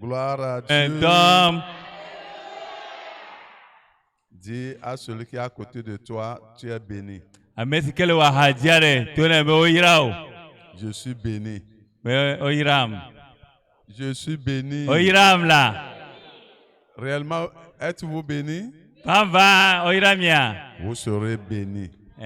Gloire à un Dieu. homme. Dis à celui qui est à côté de toi, tu es béni. Amesikele wa hajare tona me oyirao. Je suis béni. Me oyiram. Je suis béni. Oyiram la. Réellement, êtes-vous béni? Pamba oyiramia. Vous serez béni. Vous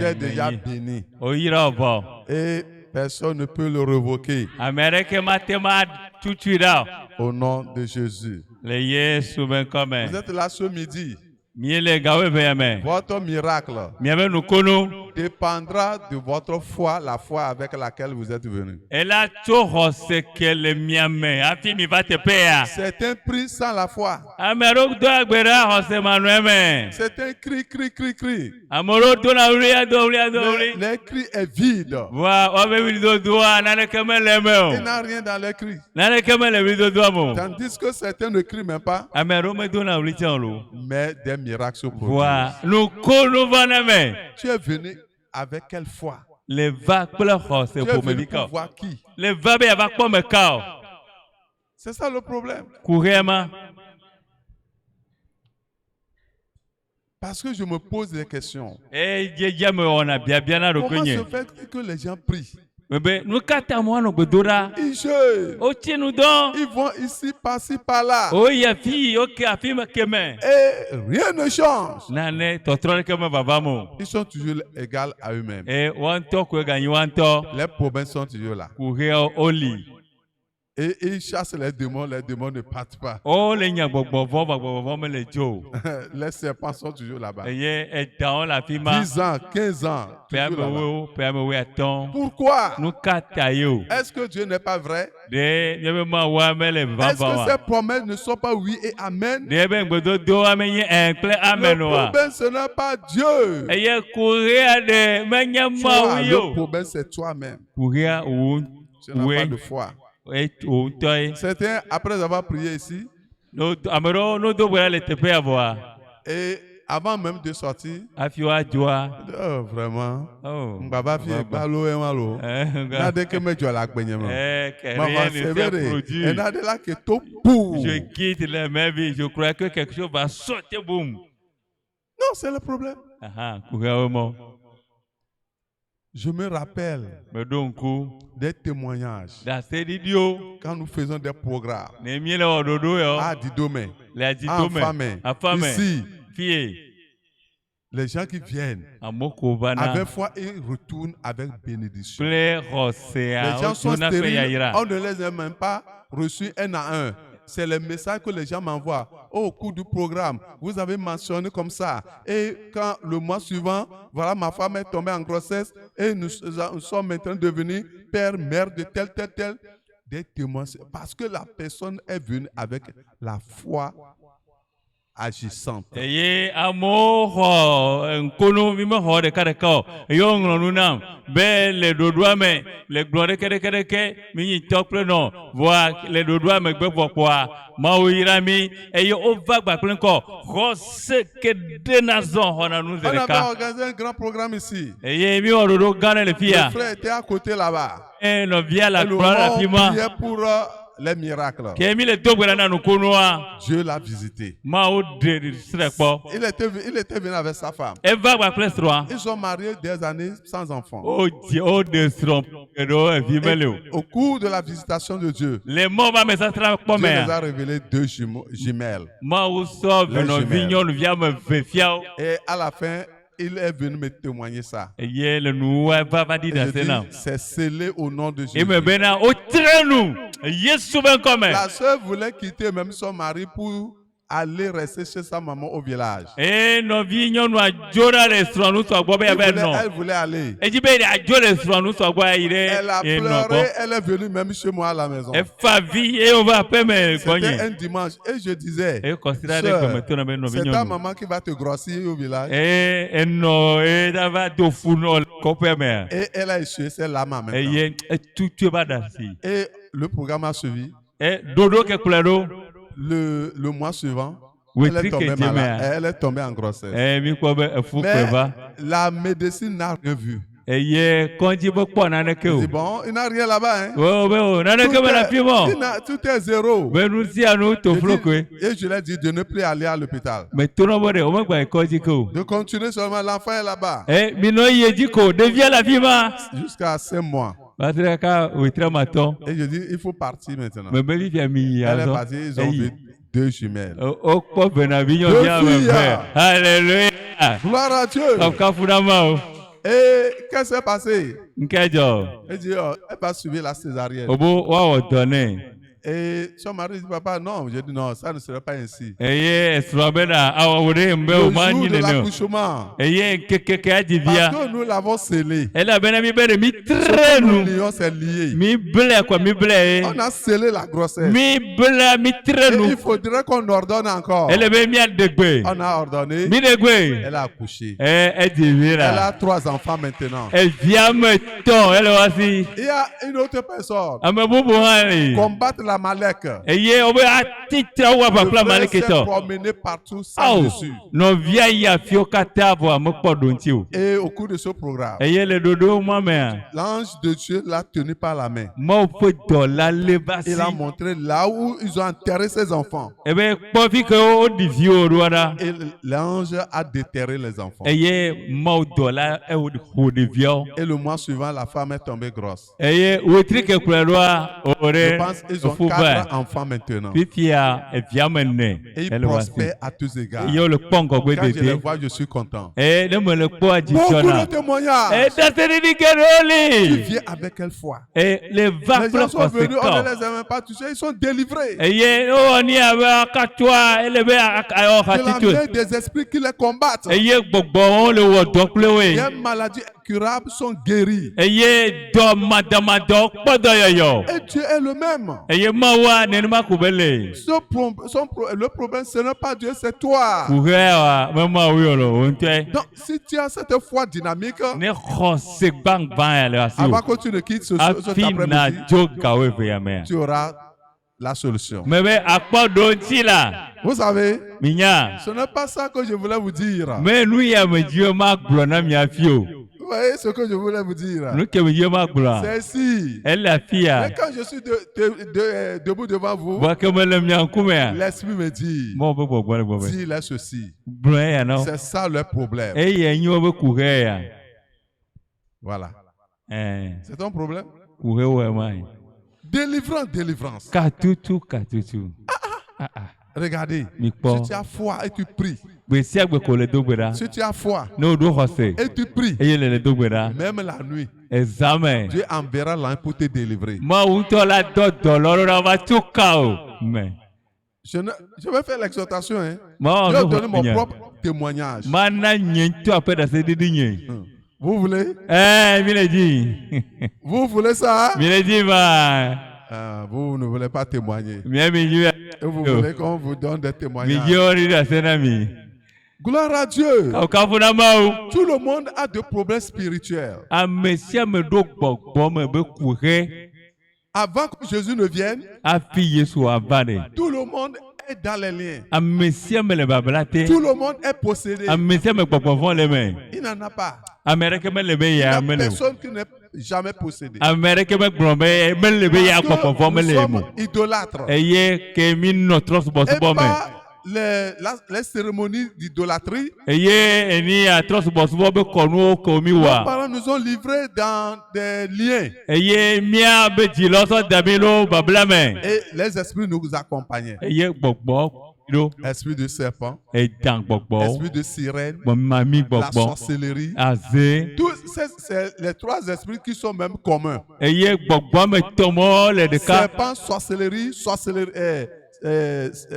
êtes déjà béni. Oyirabo. Et personne ne peut le révoquer. Amerike matema tutuira. Au nom de Jésus. Le Yesu ben comme. Vous êtes là ce midi. Miele gawe beyame. Votre miracle Miabe nukono. dépendra de votre foi, la foi avec laquelle vous êtes venu. Ela toho sekele miame. Afi mi va te pea. C'est un prix sans la foi. Amero do agbera hose manueme. C'est un cri, cri, cri, cri. Amoro do na uria do uria do uri. Le cri est vide. Wa obe wido do na kemele Il meo. n'a rien dans les cris. Na kemele wido do mo. Tandis que certains ne crient même pas, Amero me do na uri tianlo. mais des miracles se produisent. Wa nukono vaname. Tu es venu avec quelle foi? Le va kple hose Tu es po me venu bika. pour voir qui? Le va be va kpo me kao. C'est ça le problème. Kurema. Parce que je me pose des questions. E je me ona bia bia na Comment rokonye. se fait que les gens prient? Bebe nukata mo no gbedora. Ils jeûnent. O tinu don. Ils vont ici, par-ci, par-là. O ya fi o ke afi me keme. Et rien ne change. Nane totrole keme baba mo. Ils sont toujours égaux à eux-mêmes. E wanto ko ganyi wanto. Les problèmes sont toujours là. Kuhe oli. Et ils chassent les démons ne partent pas. O le nya gbogbo me le jo. Les serpents sont toujours là-bas. Eye e daon la fi ma. 10 ans, 15 ans. Toujours là-bas. Pe me we aton. Pourquoi? Nukata yo. Est-ce que Dieu n'est pas vrai? De yebe ma wa me le Est-ce que baba. ces promesses ne sont pas oui et amen? De be gbedo do amenye encle Le amen wa. problème, ce n'est pas Dieu. Eye kuhe de menye ma Toi, le yo. problème, c'est toi-même. Kuhe o Tu n'as pas de foi. o toy. Certains, après avoir prié ici, No amero no do bra le tepe avoa. et avant même de sortir, Afiwa joa. oh, vraiment, Oh. Baba fi balo et malo. Nade que me joue la gbenye mo. Que Maman, rien c'est ne vrai. s'est produit. Et nade là que tout pour. Je quitte les mêmes vies. Je crois que quelque chose va sauter, boum. Non, c'est le problème. Ah, couramment. Je me rappelle Mais donc, des témoignages dans ces vidéos, quand nous faisons des programmes les miens là, dodo, à Didome, les à didomé, à femme, ici, fille, les gens qui viennent à Mokobana, avec foi et retournent avec bénédiction. les Les gens sont stériles, on ne les a même pas reçus un à un. C'est le message que les gens m'envoient. Au cours du programme, vous avez mentionné comme ça. Et quand le mois suivant, voilà, ma femme est tombée en grossesse et nous sommes maintenant devenus père, mère de tel. Des témoins. Parce que la personne est venue avec la foi agissante. Eye amoho nkono mi mo ho de kareka yo ngronu nam be le dodua me le glore kere mi yin tokple no voa le dodua me gbe popoa ma o yira mi eye o va gba plen ko ho se ke de nazon ho na nu On avait zereka organisé un grand programme ici. eye mi o dodo gane le Le fia frère était à côté là-bas. e no via la Et nous gloire la avons pima prié pour les miracles. ke mi le dogbera na nu konoa Dieu l'a visité. ma o de srekpo Il était venu avec sa femme. e va gba plen sro Ils sont mariés des années sans enfants. o de sro edo e vi mele o Au cours de la visitation de Dieu, le mo va me satra Dieu kpome nous a révélé deux jumelles. ma o so veno vinyo nu via me ve fiao Et à la fin, il est venu me témoigner ça. ye le nu va di Et da je sena dis, c'est scellé au nom de e Jésus. me bena o trenu yesu ben kome La sœur voulait quitter même son mari pour aller rester chez sa maman au village. e no vinyo nu ajora restaurant nu so gbo be be no Elle voulait aller. e ji be ajora restaurant nu so gbo ire Elle a e no go pleuré, elle est venue même chez moi à la maison. e fa vi e o va pe me C'était konye un dimanche et je disais, e considère Sœur, que me tona be no c'est vinyo ta nu maman qui va te grossir au village. e no e da va do funo ko pe me Et elle a essuyé ses larmes en même e temps. ye tu ba da si Et le programme a suivi. e dodo ke kulero Le mois suivant, Oui, elle est tombée cricket, malade. mais- Elle est tombée en grossesse. mi ko be fu Mais kweba la médecine n'a rien vu. Eye konji bokpo na neke Il o. dit bon, il n'a rien là-bas. Hein. O be o na neke me la pimo. Tout est zéro. Be nu si anu to floko. Et je lui ai dit de ne plus aller à l'hôpital. Me tono bode o me gba konji ko. De continuer seulement, l'enfant est là-bas. Mi no yeji ko devia la pima. Jusqu'à 5 mois. Batraka o tramaton. Et je dis, il faut partir maintenant. Me be vivia mi Elle est azo. partie, ils ont vu 2 jumelles. O po benavignon bien me. Alléluia. Gloire à Dieu. Et qu'est-ce qui s'est passé? Elle dit, oh, elle va suivre la césarienne. Et son mari dit, papa, non. J'ai dit, non, ça ne serait pas ainsi. Le jour de l'accouchement, parce que nous l'avons scellé. L'union s'est liée. On a scellé la grossesse. Et il faudrait qu'on ordonne encore. On a ordonné. Elle a accouché. Elle a 3 enfants maintenant. Il y a une autre personne. Combattre la Malek. S'est promené partout sans dessus. Et au cours de ce programme, l'ange de Dieu l'a tenu par la main. Il a montré là où ils ont enterré ses enfants. Et l'ange a déterré les enfants. Et le mois suivant, la femme est tombée grosse. Je pense qu'ils ont 4 enfants maintenant. Et ils prospèrent à tous égards. Quand je les vois, je suis content. Beaucoup de témoignages. Tu viens avec quelle foi? Les gens sont venus, on ne les a même pas touchés, ils sont délivrés. De la main des esprits qui les combattent. Les maladies incurables sont guéries. Et Dieu est le même. Le problème, ce n'est pas Dieu, c'est toi. Donc, si tu as cette foi dynamique, avant que tu ne quittes cet après-midi, tu auras la solution. Vous savez, ce n'est pas ça que je voulais vous dire. Vous voyez ce que je voulais vous dire? C'est ici. Mais quand je suis debout devant vous, l'esprit me dit, dis-leur ceci. C'est ça le problème. Voilà. C'est ton problème? Délivrance. Regardez, si tu as foi et tu pries, si tu as foi et tu pries, même la nuit, Dieu enverra l'ange pour te délivrer. Je vais faire l'exhortation. Hein. Je vais donner mon propre témoignage. Vous voulez? Vous voulez ça? Vous ne voulez pas témoigner. Vous voulez qu'on vous donne des témoignages. Gloire à Dieu. Tout le monde a des problèmes spirituels. Avant que Jésus ne vienne, tout le monde est dans les liens. Tout le monde est possédé. Il n'en a pas. Il n'y a personne qui n'est jamais possédé. Parce que nous sommes idolâtres. Et pas les cérémonies d'idolâtrie. Nos parents nous ont livrés dans des liens. Et les esprits nous accompagnaient. Esprit de serpent, esprit de sirène, la sorcellerie. Tous c'est les 3 esprits qui sont même communs. Serpent, sorcellerie,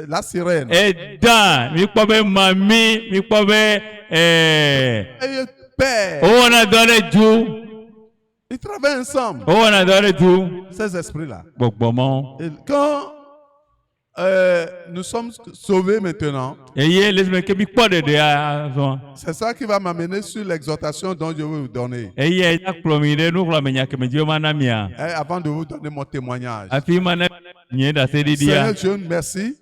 la sirène. Ils travaillent ensemble. Ces esprits-là. Et quand nous sommes sauvés maintenant, c'est ça qui va m'amener sur l'exhortation dont je vais vous donner. Et avant de vous donner mon témoignage, Seigneur Dieu, merci.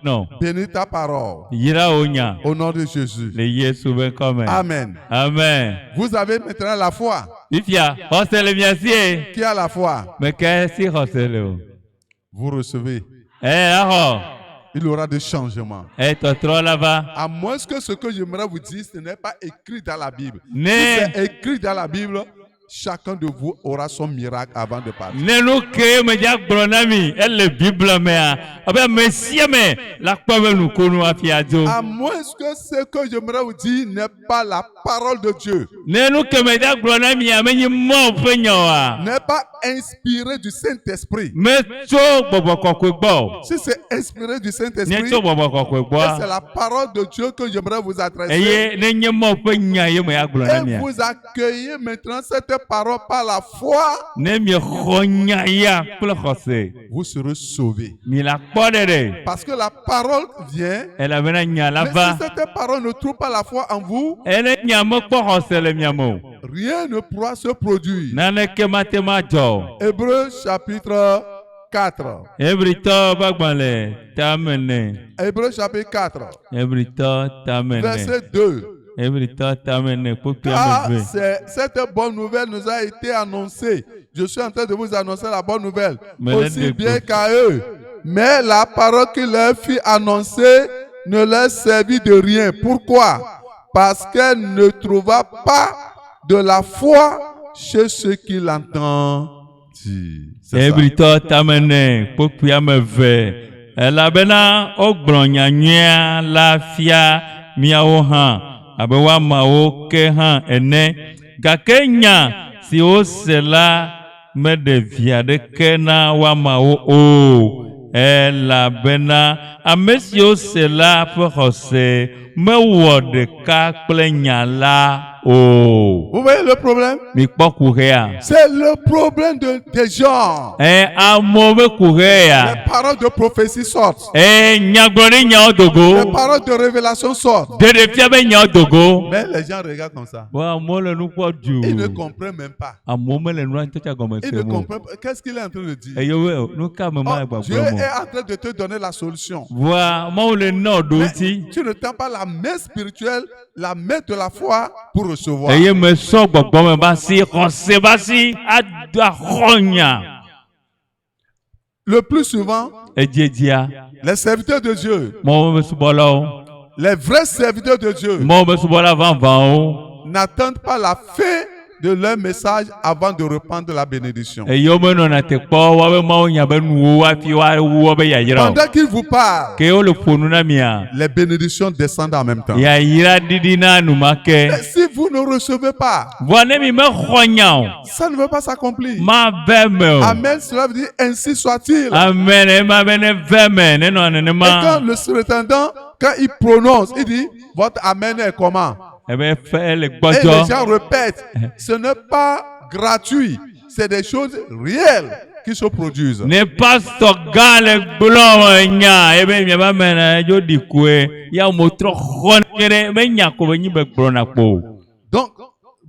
non. Bénis ta parole. Yira onya. Au nom de Jésus. Le Yesu ben comme. Amen. Amen. Vous avez maintenant la foi. Ifia, hosele miasie. Qui a la foi? Mais qu'est-ce que hosele? Vous recevez. Alors. Il y aura des changements. À moins que ce que j'aimerais vous dire, ce n'est pas écrit dans la Bible. Si c'est c'est écrit dans la Bible, chacun de vous aura son miracle avant de partir. À moins que ce que j'aimerais vous dire n'est pas la parole de Dieu. N'est pas inspiré du Saint-Esprit. Si c'est inspiré du Saint-Esprit, c'est la parole de Dieu que j'aimerais vous adresser. Et vous accueillez maintenant cette parole par la foi. Vous serez sauvés. Parce que la parole vient. Mais si cette parole ne trouve pas la foi en vous, rien ne pourra se produire. Hébreux chapitre 4. Hébreux chapitre 4. Verset 2. Car cette bonne nouvelle nous a été annoncée. Je suis en train de vous annoncer la bonne nouvelle. Aussi bien qu'à eux. Mais la parole qui leur fut annoncée ne leur servit de rien. Pourquoi? Parce qu'elle ne trouva pas de la foi chez ceux qui l'entendent. Ebrito tamene popiame ve elabena ogbronya la fia miawo han abewa mawo ke han ene gakenya si o sela me de via de kena wa mawo o elabena amesi o sela fose me wo de ka plenya la. Oh. Vous voyez le problème? C'est le problème des gens. Les paroles de prophétie sortent. Les paroles de révélation sortent. Mais les gens regardent comme ça. Ils ne comprennent même pas. Ils ne comprennent pas. Qu'est-ce qu'il est en train de dire? Oh, Dieu est en train de te donner la solution. Mais tu ne tends pas la main spirituelle, la main de la foi pour recevoir. Le plus souvent, les serviteurs de Dieu, les vrais serviteurs de Dieu, n'attendent pas la fin de leur message avant de reprendre la bénédiction. Pendant qu'il vous parle, les bénédictions descendent en même temps. Mais si vous ne recevez pas, ça ne veut pas s'accomplir. Amen, cela veut dire ainsi soit-il. Et quand le surintendant, quand il prononce, il dit, votre amen est comment? Et les gens répètent, ce n'est pas gratuit, c'est des choses réelles qui se produisent. Donc,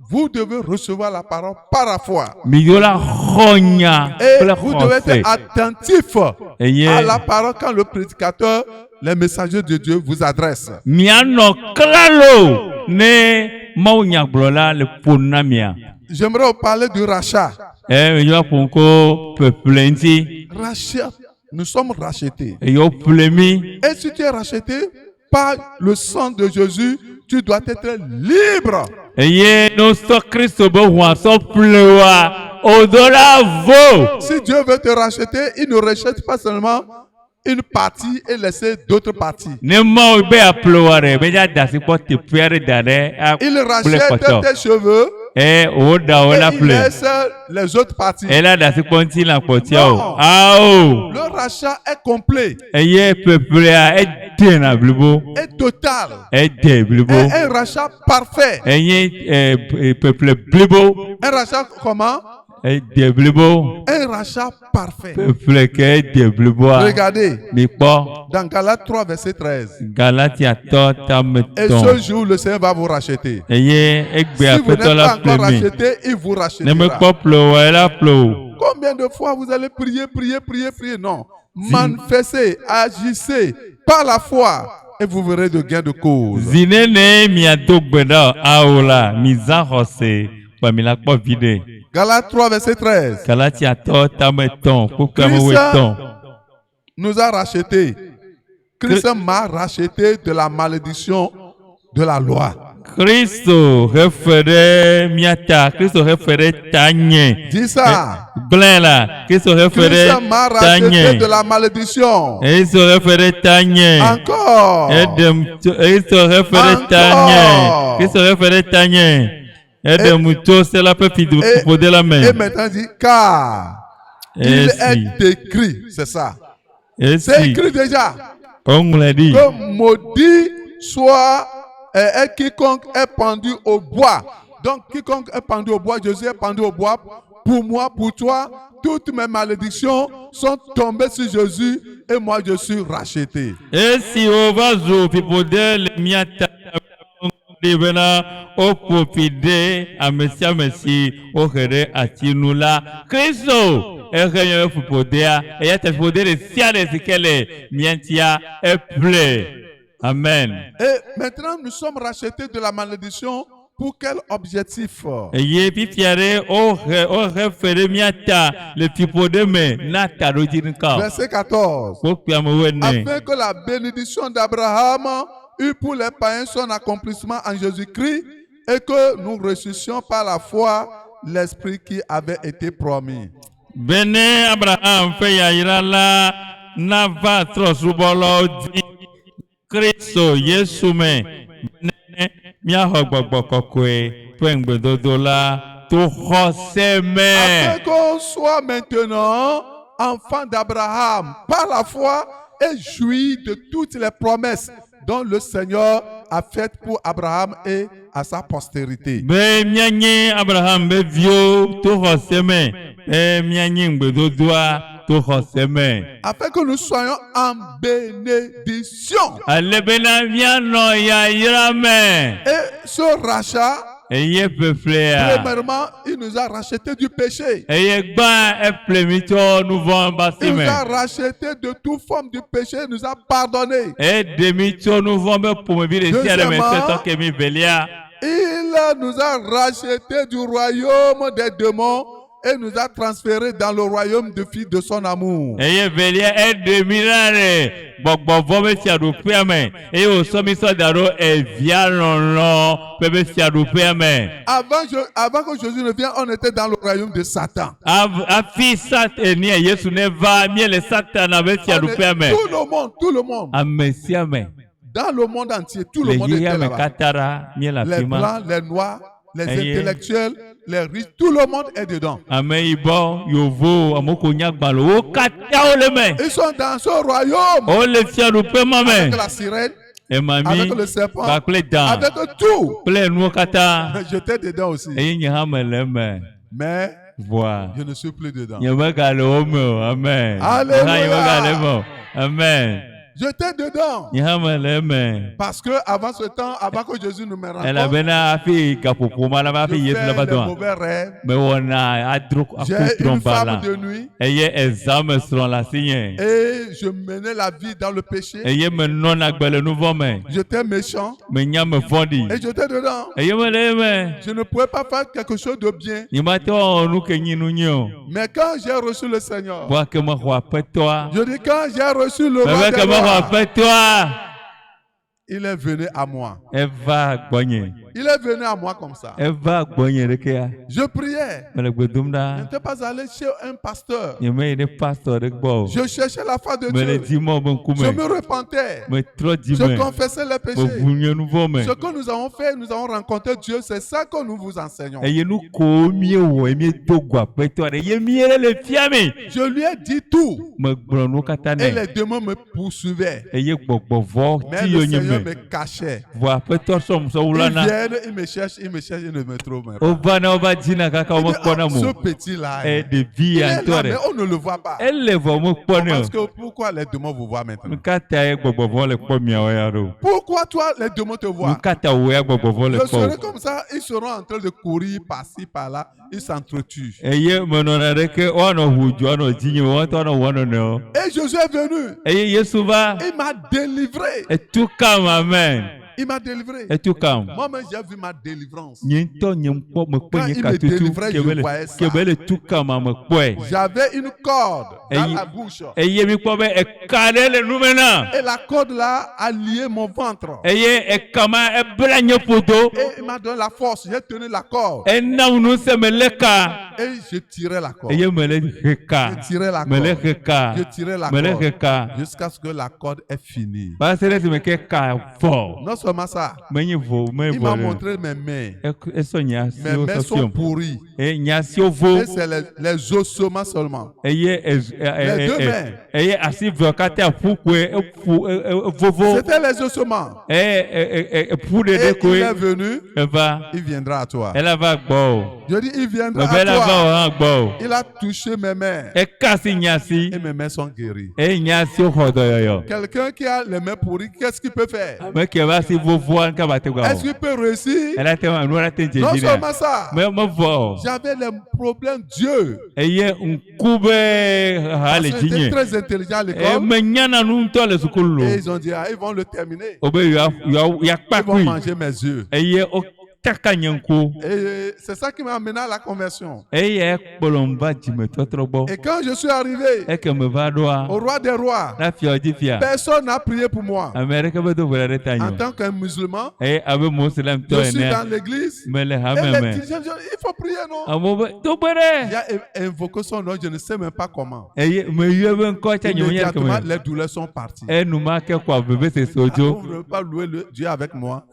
vous devez recevoir la parole par la foi. Et vous devez être attentif à la parole quand le prédicateur, les messagers de Dieu vous adressent. J'aimerais vous parler du rachat. Rachat, nous sommes rachetés. Et si tu es racheté par le sang de Jésus, tu dois être libre. Si Dieu veut te racheter, il ne rachète pas seulement une partie et laisser d'autres parties. Il rachète tes cheveux et il laisse les autres parties. Non. Le rachat est complet et total. Et un rachat parfait. Un rachat comment? Un rachat parfait. Regardez dans Galates 3 verset 13. Et ce jour le Seigneur va vous racheter. Si vous n'êtes pas encore racheté, il vous rachètera. Combien de fois vous allez prier? Non. Manifestez, agissez par la foi et vous verrez de gain de cause. Zinene miadogbeda aola mizahose pamilakpo vide. Galates 3, verset 13. Galatia to tameton Christ kukamoweton. nous a rachetés. Christ m'a racheté de la malédiction de la loi. Cristo refere miata, Cristo refere tanye. Dis ça. Blela, Cristo refere Christ m'a racheté tanye. de la malédiction. Cristo refere tanye. Encore. Cristo refere tanye. Cristo refere tanye. Muto c'est la peu de la main. Et maintenant dit car il est écrit, c'est ça. C'est écrit déjà. On l'a dit. Que maudit soit quiconque est pendu au bois. Donc quiconque est pendu au bois, Jésus est pendu au bois. Pour moi, pour toi, toutes mes malédictions sont tombées sur Jésus et moi je suis racheté. Et si on va jouer pour le miata devena au profiter à Messie au rere à Tinula Christo et rien pour poder et à te poder les ciels et qu'elle mientia et plaît. Amen. Et maintenant nous sommes rachetés de la malédiction. Pour quel objectif? Et puis fier au référé miata le tipo de me nata rodinka. Verset 14. Afin que la bénédiction d'Abraham eût pour les païens son accomplissement en Jésus-Christ et que nous ressuscitions par la foi l'esprit qui avait été promis. Bene Abraham fait yairala nava trosubolo di Christo Yesume. Afin qu'on soit maintenant enfant d'Abraham par la foi et jouir de toutes les promesses dont le Seigneur a faites pour Abraham et à sa postérité. Afin que nous soyons en bénédiction. Et ce rachat, premièrement, il nous a racheté du péché. Il nous a racheté de toute forme de péché, il nous a pardonné. Deuxièmement, il nous a racheté du royaume des démons et nous a transférés dans le royaume du Fils de son amour. Avant que Jésus ne vienne, on était dans le royaume de Satan. Tout le monde. Dans le monde entier, tout le monde était là-bas. Les blancs, les noirs, les intellectuels, les riches, tout le monde est dedans. Ils sont dans ce royaume avec la sirène, avec le serpent, avec tout. J'étais dedans aussi. Mais je ne suis plus dedans. Alléluia. Amen. J'étais dedans. Parce que avant ce temps, avant que Jésus nous me rencontre, je fais les mauvais rêves. J'ai une femme de nuit. Et je menais la vie dans le péché. J'étais méchant. Et j'étais dedans. Je ne pouvais pas faire quelque chose de bien. Mais quand j'ai reçu le Seigneur, je dis quand j'ai reçu le roi des rois, il est venu à moi. Il est venu à moi comme ça. Je priais. Je n'étais pas allé chez un pasteur. Je cherchais la foi de Dieu. Je me repentais. Je confessais les péchés. Ce que nous avons fait, nous avons rencontré Dieu. C'est ça que nous vous enseignons. Je lui ai dit tout. Et les démons me poursuivaient. Mais le Seigneur me cachait. Ils viennent il me cherche, il ne me trouve pas. Ce petit-là, il est là, mais on ne le voit pas. Parce que pourquoi les démons vous voient maintenant? Pourquoi toi, les démons te voient? Je serai comme ça, ils seront en train de courir par-ci, par-là, ils s'entretuent. Et Jésus est venu. Il m'a délivré. Il m'a délivré. Moi-même, j'ai vu ma délivrance. Quand il me délivrait, je voyais ça. J'avais une corde dans la bouche. Et la corde là a lié mon ventre. Et il m'a donné la force. J'ai tenu la corde. Et je tirais la corde. Je tirais la corde. Je tirais la corde. Jusqu'à ce que la corde est finie. Non seulement ça, il m'a montré mes mains. Mes mains sont pourries. Et c'est les ossements seulement. Les deux mains. C'était les ossements. Et il est venu, il viendra à toi. Je dis, il viendra à toi. Il a touché mes mains. Et mes mains sont guéries. Quelqu'un qui a les mains pourries, qu'est-ce qu'il peut faire? Est-ce qu'il peut réussir? Non seulement ça. J'avais les problèmes Dieu. J'étais très intelligent à l'école. Et ils ont dit, ils vont le terminer. Ils vont manger mes yeux. Et c'est ça qui m'a amené à la conversion. Et quand je suis arrivé au roi des rois, personne n'a prié pour moi. En tant qu'un musulman, je suis dans l'église. Et il faut prier, non? Il y a invoqué son nom, je ne sais même pas comment. Immédiatement, les douleurs sont parties. Vous ne pouvez pas louer le Dieu avec moi.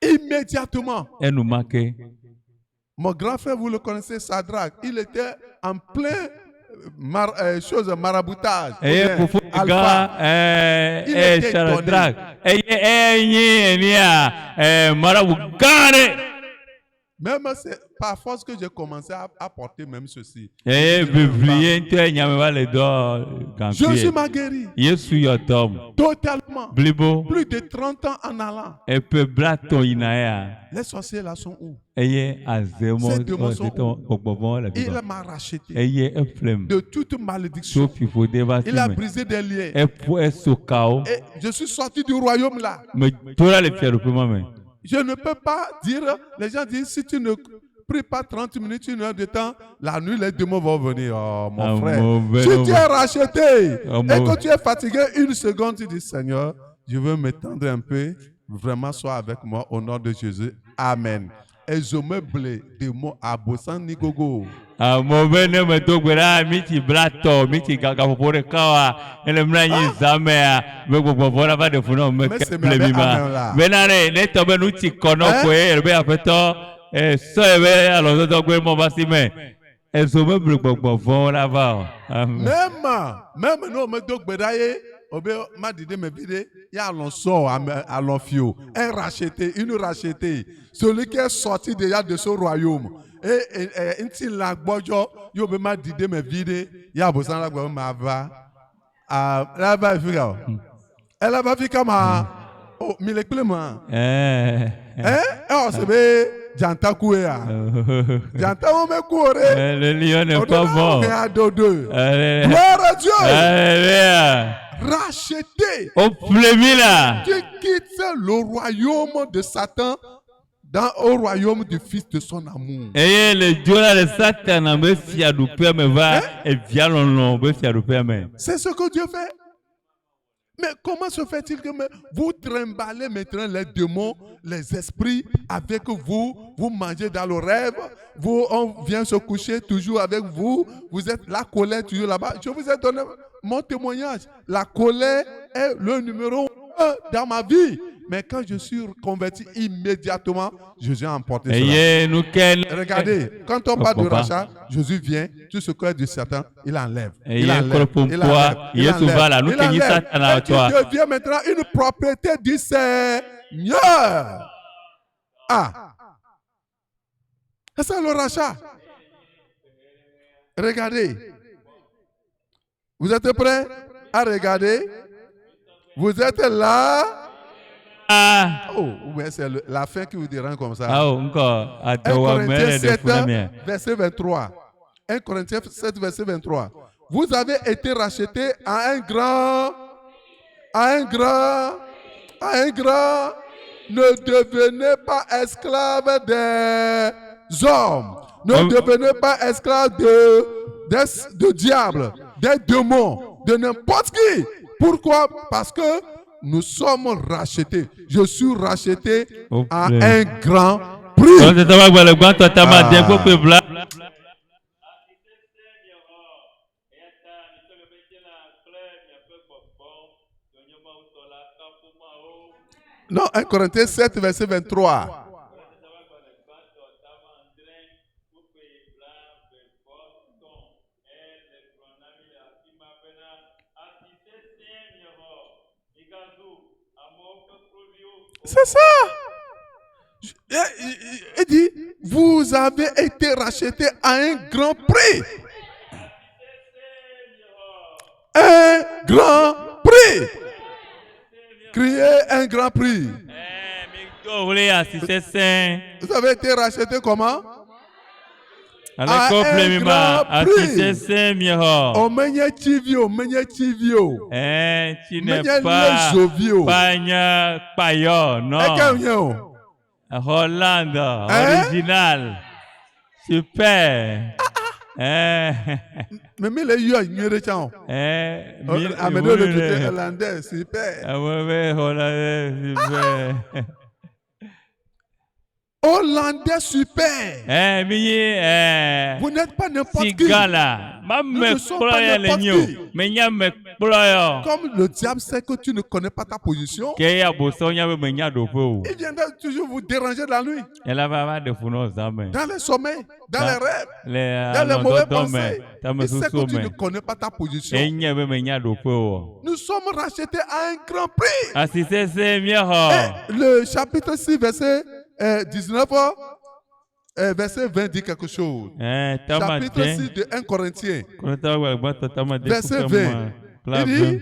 Immédiatement. Mon grand frère, vous le connaissez, Sadrach, il était en plein maraboutage. Il était étonné. Même c'est par force que j'ai commencé à porter même ceci. Jésus m'a guéri. Totalement. Plus de 30 ans en allant. Les sorciers là sont où? Ces démons sont où? Il m'a racheté de toute malédiction. Il a brisé des liens. Et je suis sorti du royaume là. Je ne peux pas dire, les gens disent, si tu ne pries pas 30 minutes, 1 heure de temps, la nuit, les démons vont venir. Oh, mon frère. Si tu es racheté et que tu es fatigué, 1 seconde, tu dis, Seigneur, je veux m'étendre un peu. Vraiment, sois avec moi au nom de Jésus. Amen. Et je me blé des mots à Bossan Nigogo. Mais c'est même nous me donc bedaye obe ma dide me vide ya l'on sort à l'enfio un racheté une racheté celui qui est sorti déjà de ce royaume et inti la gbojo yo be ma dide me vide ya bosan la gbo ma va la va fika elle va fika ma oh mi le clement oh c'est be Janta kouya. Janta on me coure. Le lion n'est pas mort. Gloire à Dieu. Racheté. Tu quittes le royaume de Satan au royaume du Fils de son amour. C'est ce que Dieu fait. Mais comment se fait-il que vous trimballez maintenant les démons, les esprits avec vous, vous mangez dans le rêve, on vient se coucher toujours avec vous, vous êtes la colère toujours là-bas. Je vous ai donné mon témoignage. La colère est le numéro 1 dans ma vie. mais quand je suis converti immédiatement, Jésus a emporté cela. Regardez, quand on parle de rachat, Jésus vient, tout ce que est de Satan, il enlève. Il enlève. Il enlève. Il enlève. Et tu deviens maintenant une propriété du Seigneur. Ah! C'est ça le rachat. Regardez. Vous êtes prêts à regarder? Vous êtes là? Oh, ouais, c'est la fin qui vous dérange comme ça. 1 Corinthiens 7, verset 23. 1 Corinthiens 7, verset 23. Vous avez été rachetés à un grand. Ne devenez pas esclaves des hommes. Ne devenez pas esclaves de diable, des démons, de n'importe qui. Pourquoi? Parce que nous sommes rachetés. Je suis racheté à un grand prix. Non, 1 Corinthiens 7, verset 23. C'est ça. Il dit, vous avez été rachetés à un grand prix. Un grand prix. Criez un grand prix. Vous avez été rachetés comment? À un grand prix. Omenye chivio. Tu n'es pas payo, non. Hollande, original. Super. Mais les yeux ignorent chant. Amédée le côté hollandais, super. Hollandais, super. Hollandais super. Vous n'êtes pas n'importe qui. Nous ne sommes pas n'importe qui. Comme le diable sait que tu ne connais pas ta position, il viendra toujours vous déranger la nuit. Dans les sommeils, dans les rêves, dans les mauvais pensées. Il sait que tu ne connais pas ta position. Nous sommes rachetés à un grand prix. Et le chapitre 6, verset 19, verset 20 dit quelque chose. Chapitre 6 de 1 Corinthiens, verset 20. Il dit,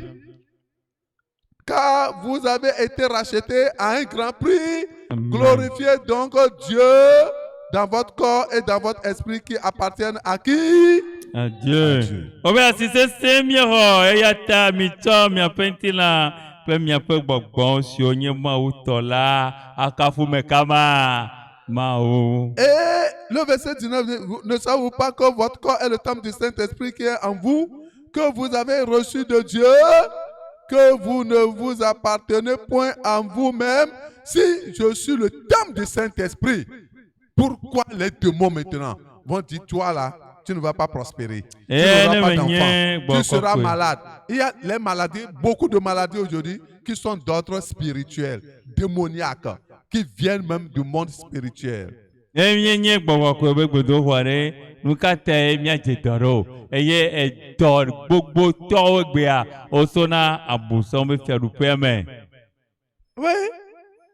car vous avez été rachetés à un grand prix, glorifiez donc Dieu dans votre corps et dans votre esprit qui appartiennent à qui? À Dieu. Et le verset 19, ne savez-vous pas que votre corps est le temple du Saint-Esprit qui est en vous, que vous avez reçu de Dieu, que vous ne vous appartenez point en vous-même? Si je suis le temple du Saint-Esprit, pourquoi les démons maintenant vont dire, toi là, tu ne vas pas prospérer, tu n'auras pas d'enfant, tu seras malade. Il y a les maladies, beaucoup de maladies aujourd'hui qui sont d'ordre spirituel, démoniaques, qui viennent même du monde spirituel. Oui,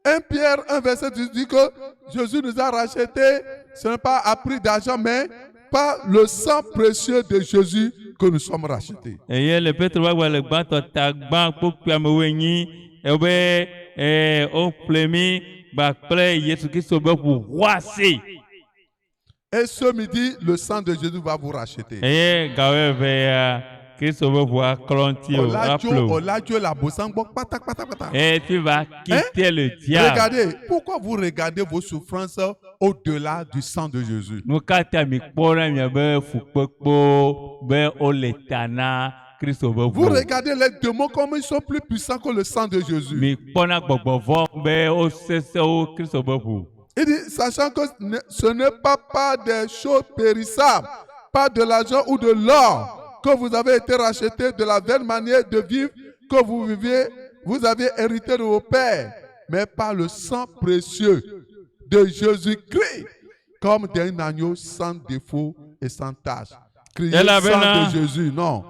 1 Pierre 1 verset 10 dit que Jésus nous a rachetés, ce n'est pas à prix d'argent, mais par le sang précieux de Jésus que nous sommes rachetés. Et ce midi, le sang de Jésus va vous racheter. Et tu vas quitter le diable. Regardez, pourquoi vous regardez vos souffrances au-delà du sang de Jésus? Vous regardez les démons comme ils sont plus puissants que le sang de Jésus. Il dit, sachant que ce n'est pas des choses périssables, pas de l'argent ou de l'or, que vous avez été rachetés de la vaine manière de vivre que vous viviez, vous avez hérité de vos pères. mais par le sang précieux de Jésus-Christ, comme d'un agneau sans défaut et sans tache. Criez sang de Jésus, non.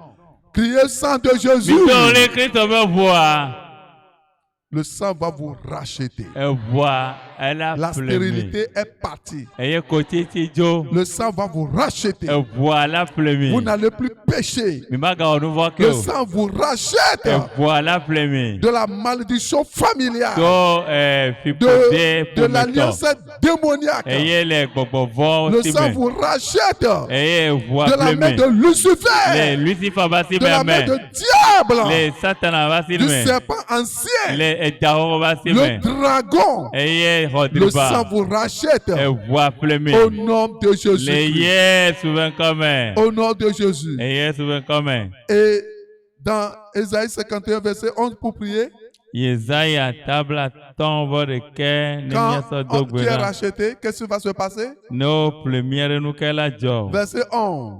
Criez sang de Jésus. Le sang va vous racheter. La stérilité est partie. Le sang va vous racheter. Vous n'allez plus pécher. Le sang vous rachète de la malédiction familiale, de l'alliance démoniaque. Le sang vous rachète de la main de Lucifer, de la main de diable, du serpent ancien, le dragon. Le sang vous rachète au nom de Jésus. Au nom de Jésus. Et dans Ésaïe 51, verset 11, pour prier, quand tu es racheté, qu'est-ce qui va se passer? Verset 11.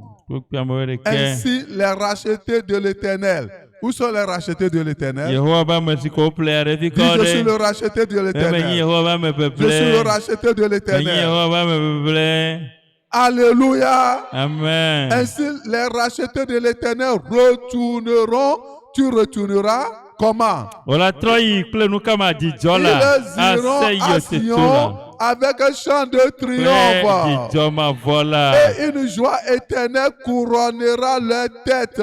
Ainsi les rachetés de l'Éternel. Où sont les rachetés de l'Éternel? Je suis le racheté de l'Éternel. Je suis le racheté de l'Éternel. Alléluia. Amen. Ainsi les rachetés de l'Éternel retourneront. Tu retourneras comment? Ils iront à Sion avec un chant de triomphe. Et une joie éternelle couronnera leur tête.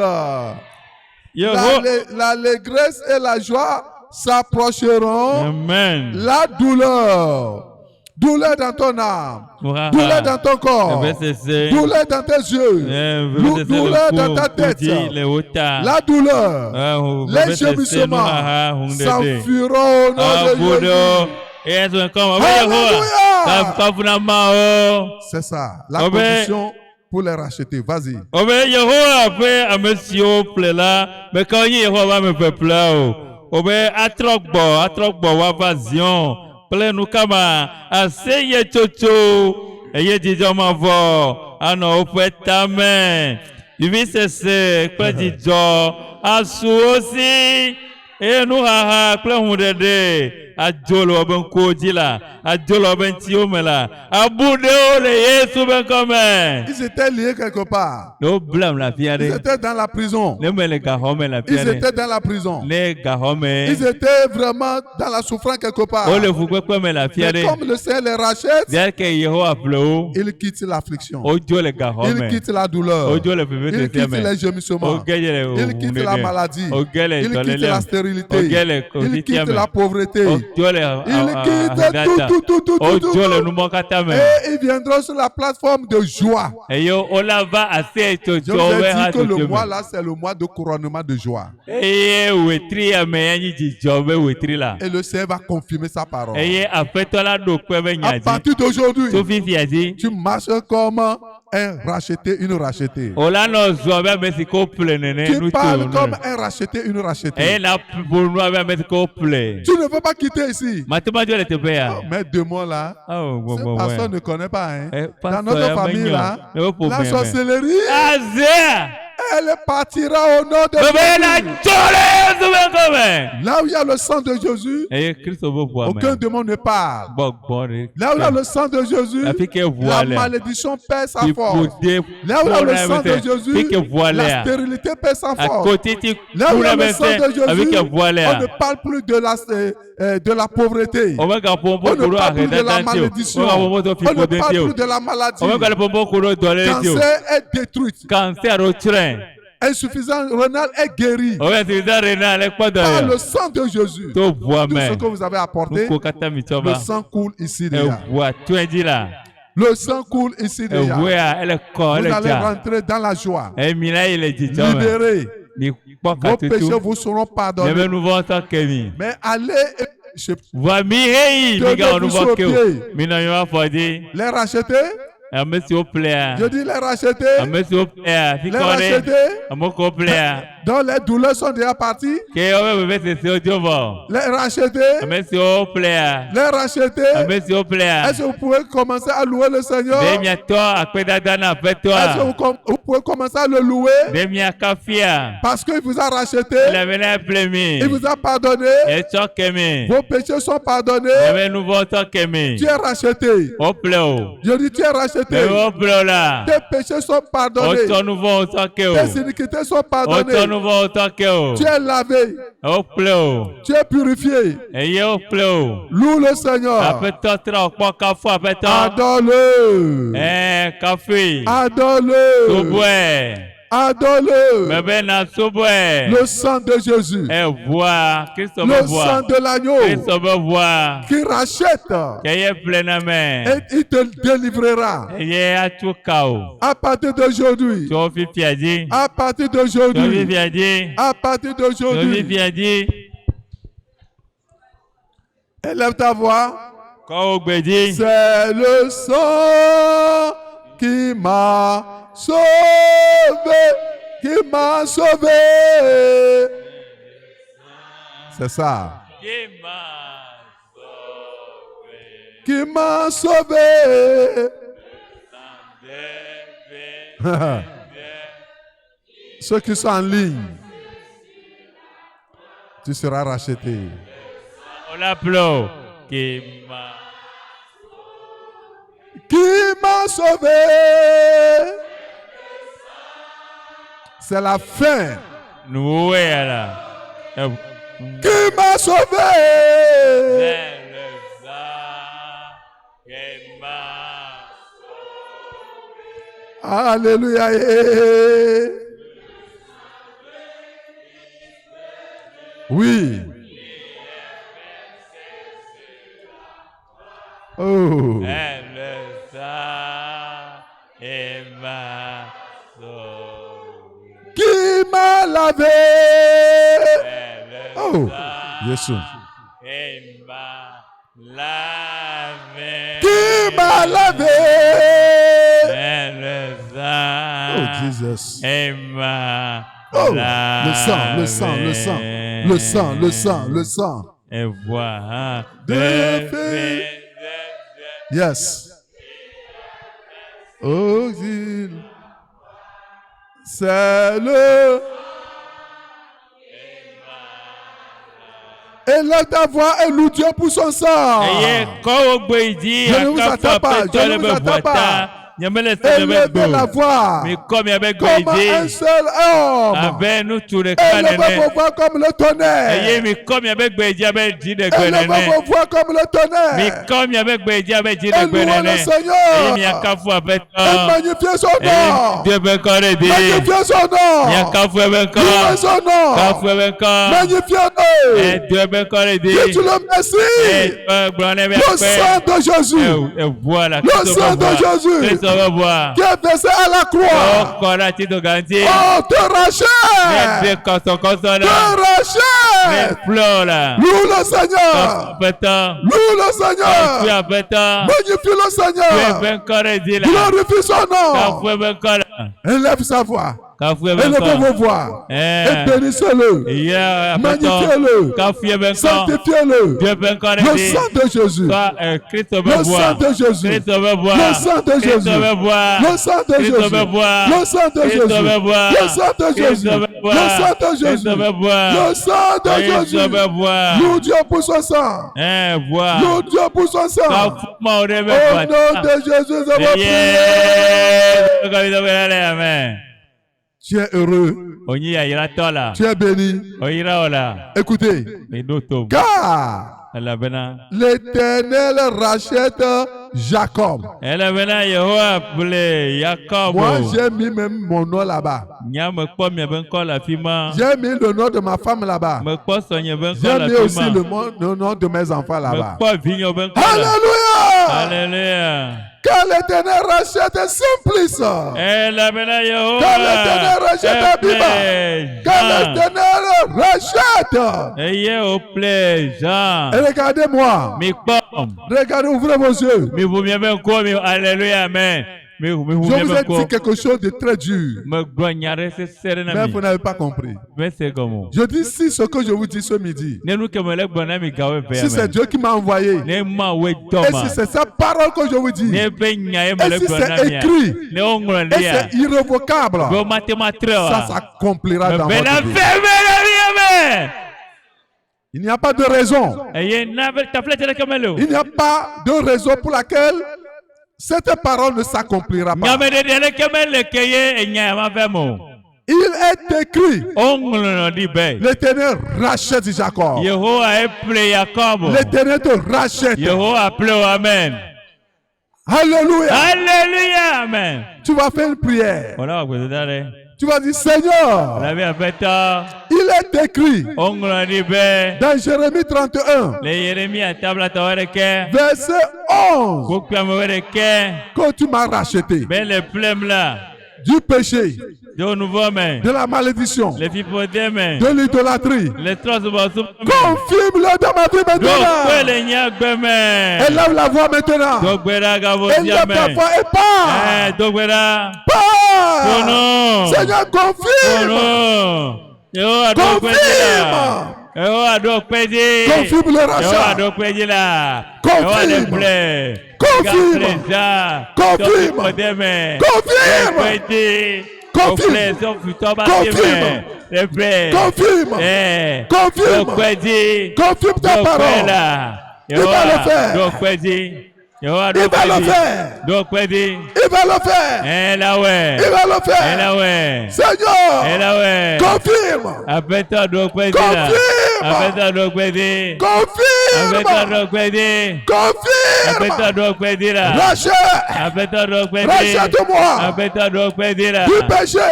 L'allégresse et la joie s'approcheront. Amen. La douleur dans ton âme, douleur dans ton corps, douleur dans tes yeux, douleur dans ta tête, la douleur, les gémissements s'enfuiront au nom de Jésus. Alléluia. C'est ça, la condition pour les racheter. Vas-y. Adjolo ben kodila, adjolo ben tiomela, abudeo le Yesu ben comme. Ils étaient liés quelque part. No blâme la fiare. Ils étaient dans la prison. Ne me le gahome la fiare. Ils étaient dans la prison. Ne gahome. Ils étaient vraiment dans la souffrance quelque part. O le fukwe kwa me la fiare. Mais comme le Seigneur les rachète, ils quittent l'affliction. Ojo le gahome. Ils quittent la douleur. Ojo le febe ils quittent les gémissements. Ils quittent la maladie. Ils quittent la stérilité. Ils quittent la pauvreté. Ils quittent tout. Et ils viendront sur la plateforme de joie. Je vous ai dit que le mois là, c'est le mois de couronnement de joie. Et le Seigneur va confirmer sa parole. À partir d'aujourd'hui, tu marches comme un racheté, une rachetée. Tu parles comme un racheté, une rachetée. Tu ne peux pas quitter ici. Mais deux mois là, personne ne connaît pas. Hein. Dans notre famille là, la sorcellerie, elle partira au nom de Jésus. Là où il y a le sang de Jésus, aucun démon ne parle. Là où il y a le sang de Jésus, la malédiction perd sa force. Là où il y a le sang de Jésus, la stérilité perd sa force. Là où il y a le sang de Jésus, on ne parle plus de la pauvreté. On ne parle plus de la malédiction. On ne parle plus de la maladie. Cancer est détruit. Insuffisance rénale est guérie par le sang de Jésus. Tout ce que vous avez apporté, le sang coule ici déjà. Le sang coule ici déjà. Vous allez rentrer dans la joie. Libérés. Vos péchés vous seront pardonnés. Mais allez et les racheter, Ame s'il vous plaît. Je dis les racheter. Ame s'il vous plaît. Les racheter. Ame s'il vous plaît. Dont les douleurs sont déjà parties. Que on veut faire ce Dieu va. Les racheter. Ame s'il vous plaît. Les racheter. Ame s'il vous plaît. Est-ce que vous pouvez commencer à louer le Seigneur? Demia toi après d'adana après toi. Est-ce que vous pouvez commencer à le louer? Demia kafia. Parce qu'il vous a racheté. Il avait un plémi. Il vous a pardonné. Et toi qu'aimé. Vos péchés sont pardonnés. Il avait nouveau toi qu'aimé. Tu es racheté. Au pleo. Je dis tu es racheté. Au pleo là. Tes péchés sont pardonnés. Au nouveau toi que. Tes iniquités sont pardonnées. Au nouveau toi que. Tu es lavé. Au pleo. Tu es purifié. Et au pleo. Loue le Seigneur. Après toi trop quoi café après toi. Adore-le. Café. Adore-le. Souboué. Adore-le. Bébé na souboué. Le sang de Jésus. Et voix. Christ Le me voit. sang de l'agneau. Christ me voit. Qui rachète. Qu'il y ait pleinement. Et il te délivrera. Il y a tout chaos. À partir d'aujourd'hui. Tu as fait fiadi. À partir Tu as fait d'aujourd'hui. fiadi. À partir Tu as fait d'aujourd'hui. fiadi. Élève ta voix. Quand on me dit. C'est le sang qui m'a sauvé, qui m'a sauvé. C'est ça. Qui m'a sauvé. Ceux qui sont en ligne, tu seras racheté. On l'applaudit. Qui m'a sauvé. C'est la fin. Nous là. Qui m'a sauvé. Alléluia. Oui. Oh. Qui m'a lavé. Oh. Jésus. Qui m'a lavé. Oh, Jesus. Oh, le sang, le sang, le sang, le sang, le sang, le sang. Et voilà. Yes. Oh, c'est le. Et là, ta voix est loue Dieu pour son sang. Je ne vous attends pas. Je ne vous attends pas. Élevez la voix comme un seul homme. Élevez vos voix comme le tonnerre. Élevez vos voix comme le tonnerre. Et louez le Seigneur. Et magnifiez son nom. Magnifiez son nom. Louez son nom. Magnifiez-le. Dites-le merci. Le sang de Jésus. Le sang de Jésus. Qui est versé à la croix. Oh, te rachète. Te rachète. Loue le Seigneur. Loue le Seigneur. Magnifie le Seigneur. Glorifie son nom. Élève sa voix. Élevez vos voix et bénissez-le. Magnifiez-le. Sanctifiez-le. Le sang de Jésus. Le sang de Jésus. Le sang de Jésus. Le sang de Jésus. Le sang de Jésus. Le sang de Jésus. Le sang de Jésus. Le sang de Jésus. Loue Dieu pour son sang. Loue Dieu pour son sang. Au nom de Jésus, je vous prie. Amen. Tu es heureux. Tu es béni. Écoutez. Car l'Éternel rachète Jacob. Moi, j'ai mis même mon nom là-bas. J'ai mis le nom de ma femme là-bas. J'ai mis aussi le nom de mes enfants là-bas. Alléluia. Alléluia. Que l'Éternel rachète Simplice. Que l'Éternel rachète Abiba. Que l'Éternel rachète. Et regardez-moi. Regardez, ouvrez vos yeux. Alléluia, amen. Je vous ai dit quelque chose de très dur. Mais vous n'avez pas compris. Je dis si ce que je vous dis ce midi, si c'est Dieu qui m'a envoyé, et si c'est sa parole que je vous dis, et si c'est écrit, et c'est irrévocable, ça s'accomplira dans votre vie. Il n'y a pas de raison. Il n'y a pas de raison pour laquelle cette parole ne s'accomplira pas. Il est écrit, l'Éternel rachète Jacob. L'Éternel te rachète. Amen. Alléluia. Alléluia. Amen. Tu vas faire une prière. Tu vas dire, Seigneur, il est écrit dans Jérémie 31, verset 11, que tu m'as racheté du péché, de la malédiction, de l'idolâtrie. Confirme-le dans ma vie maintenant. Élève la voix maintenant. Élève ta voix et parle. Parle. Seigneur, confirme. Confirme le rachat. Confirme. Confirme ta parole. Il va le faire. Il va le faire. Il va le faire. Il va le faire. Seigneur, confirme. Rachète-moi du péché.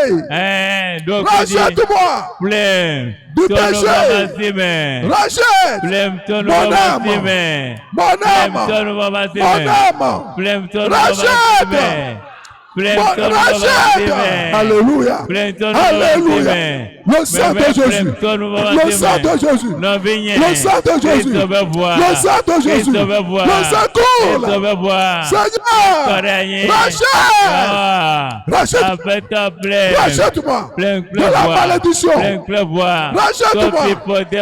Rachète-moi du péché. Rachète mon âme. Rachète. Alléluia. Alléluia. Le sang de Jésus. Le sang de Jésus. Le sang de Jésus. Le sang de Jésus. Le sang coule. Seigneur, rachète. Rachète-moi de la malédiction. Rachète-moi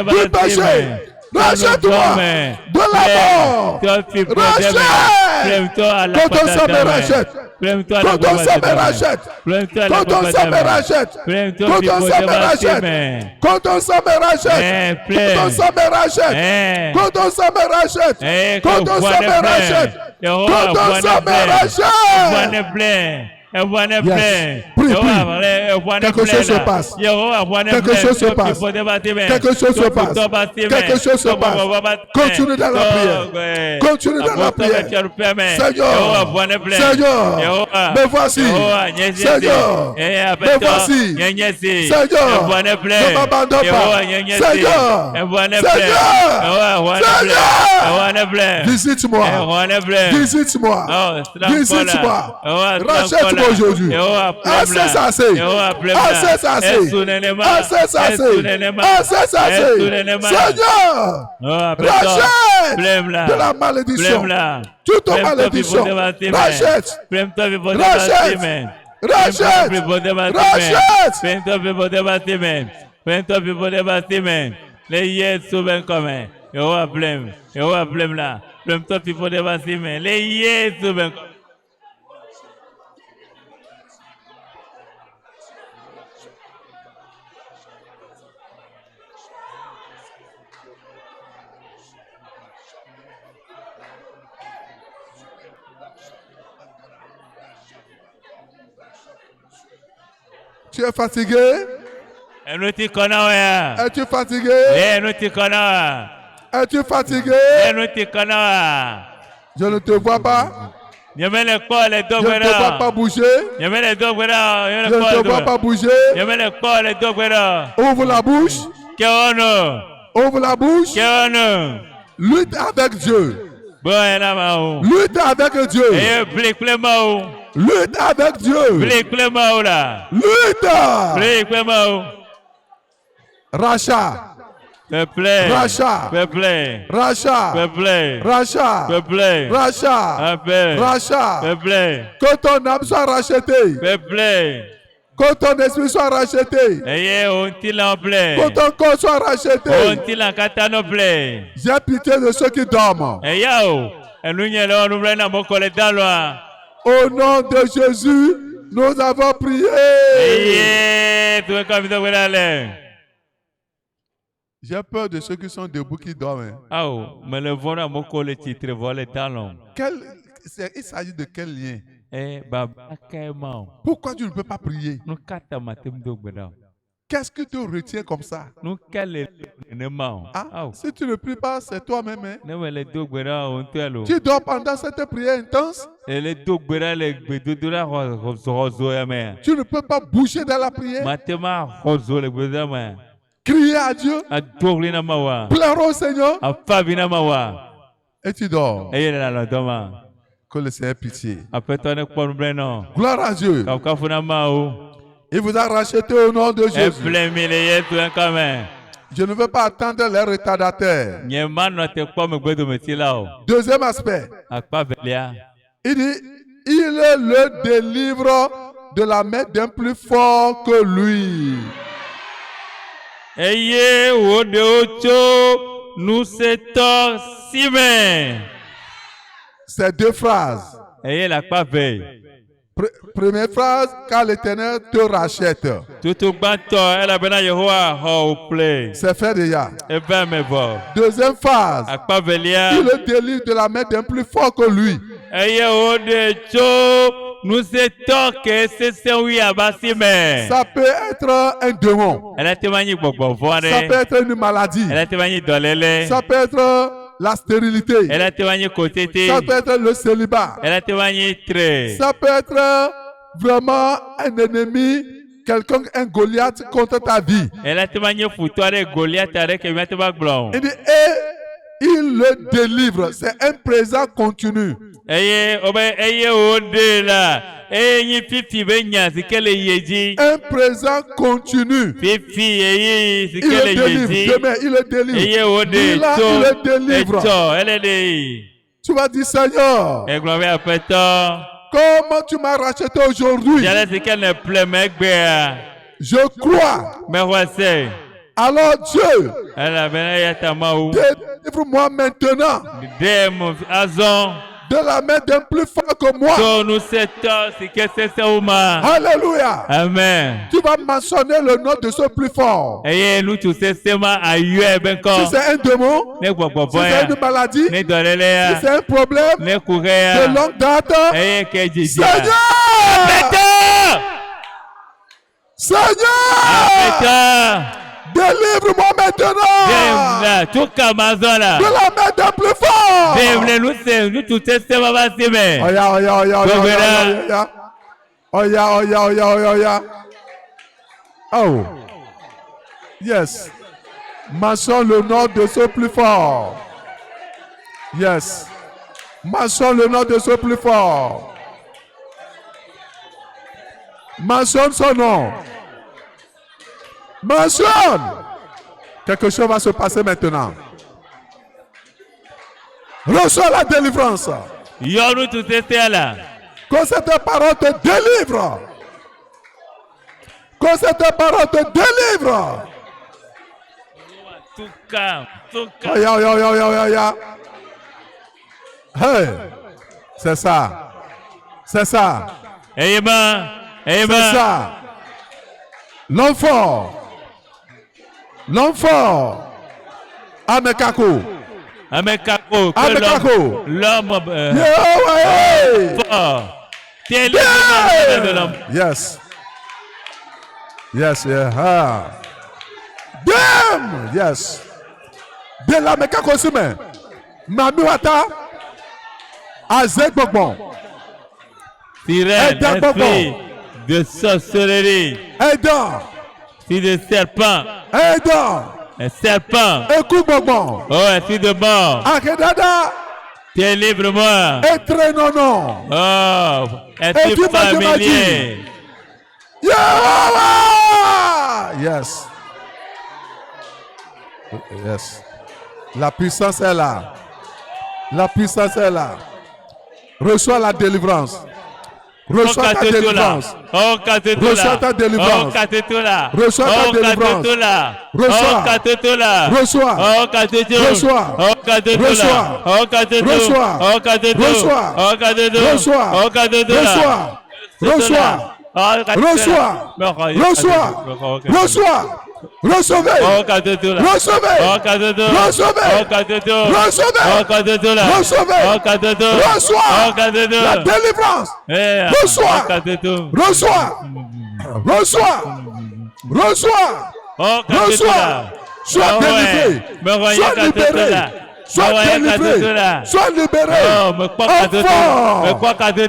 du péché. Rachète-moi de la mort. Rachète. Quand ton sang me rachète. Quand ton sang me rachète. Quand ton sang me rachète. Quand ton sang me rachète. Quand ton sang me rachète. Quand ton sang me rachète. Quand ton sang me rachète. Quand ton sang me rachète. Quand ton sang me rachète. Yes. Prie. Quelque chose se passe. Quelque chose se passe. Quelque chose se passe. Quelque chose se passe. Continue dans la prière. Continue dans la prière. Seigneur, me voici. Seigneur, me voici. Seigneur, ne m'abandonne pas. Seigneur, visite-moi. Visite-moi. Rachète-moi aujourd'hui. Assez. Seigneur, rachète de la malédiction. Toute malédiction. Rachète. Tu es fatigué? Es-tu fatigué? Es-tu fatigué? Je ne te vois pas. Je ne te vois pas bouger. Je ne te vois pas bouger. Ouvre la bouche. Ouvre la bouche. Lutte avec Dieu. Lutte avec Dieu. Lutte avec Dieu. Lutte. Rachat. Rachat. Rachat. Rachat. Rachat. Rachat. Que ton âme soit rachetée. Que ton esprit soit racheté. Que ton corps soit racheté. J'ai pitié de ceux qui dorment. Au nom de Jésus, nous avons prié. J'ai peur de ceux qui sont debout qui dorment. Il s'agit de quel lien? Pourquoi tu ne peux pas prier? Qu'est-ce qui te retient comme ça? Si tu ne pries pas, c'est toi-même. Tu dors pendant cette prière intense. Tu ne peux pas bouger dans la prière. Crier à Dieu. Pleurer au Seigneur. Et tu dors. Que le Seigneur ait pitié. Gloire à Dieu. Il vous a racheté au nom de Jésus. Je ne veux pas attendre les retardataires. Deuxième aspect. Il dit, il le délivre de la main d'un plus fort que lui. Ces deux phrases. Première phrase, car l'Éternel te rachète. C'est fait déjà. Deuxième phrase, il le délivre de la main d'un plus fort que lui. Ça peut être un démon. Ça peut être une maladie. Ça peut être la stérilité. Ça peut être le célibat. Ça peut être vraiment un ennemi, quelqu'un, un Goliath contre ta vie. Il dit, et il le délivre. C'est un présent continu. Un présent continu. Il le délivre. Demain, il le délivre. Là, il le délivre. Tu vas dire, Seigneur, comment tu m'as racheté aujourd'hui? Je crois. Alors Dieu, délivre-moi maintenant de la main d'un plus fort que moi. Alléluia. Amen. Tu vas mentionner le nom de ce plus fort. Si c'est un démon, si c'est une maladie, si c'est un problème de longue date, Seigneur! Seigneur! Délivre-moi maintenant de la main d'un plus fort. Oh, yes. Mentionne le nom de ce plus fort. Yes. Mentionne le nom de ce plus fort. Mentionne son nom. Mentionne. Quelque chose va se passer maintenant. Reçois la délivrance. Que cette parole te délivre. Que cette parole te délivre. Hey, c'est ça. C'est ça. Amen. C'est ça. L'enfant. L'enfant. Amekako. L'homme. Yes. Yes, yeah. Damn. Yes. De la Mekako aussi, mais. Mamiwata. Azek Bokbon. Esprit de sorcellerie. Aidant. Esprit de serpent. Aidant. Un serpent. Écoute Bokbon. Oh, esprit de mort. Akedada. Délivre-moi. Entraînons-nous. Oh, Et es-tu tu m'as familier? dit. Yahweh! Yes. Yes. La puissance est là. La puissance est là. Reçois la délivrance. Reçois ta délivrance. Reçois ta délivrance. Reçois ta délivrance. Reçois. Reçois. Reçois. Reçois. Reçois. Reçois. Reçois. Recevez. Recevez. Recevez. Recevez. Reçois. La délivrance. Reçois. Reçois. Reçois. Reçois. Reçois. Sois délivré. Sois libéré. Sois délivré. Sois libéré.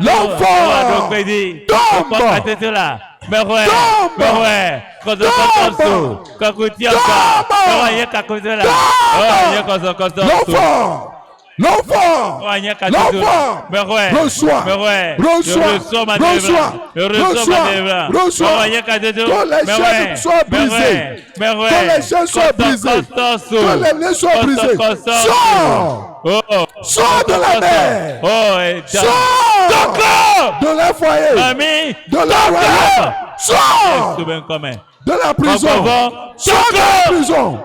L'enfant. L'enfant. L'enfant. L'enfant, reçois, que les chaînes soient brisées, que les chaînes soient brisées, que les nez soient brisés. Sors de la mer, sors de la foyer, de la foyer, sors de la prison, sors de la prison,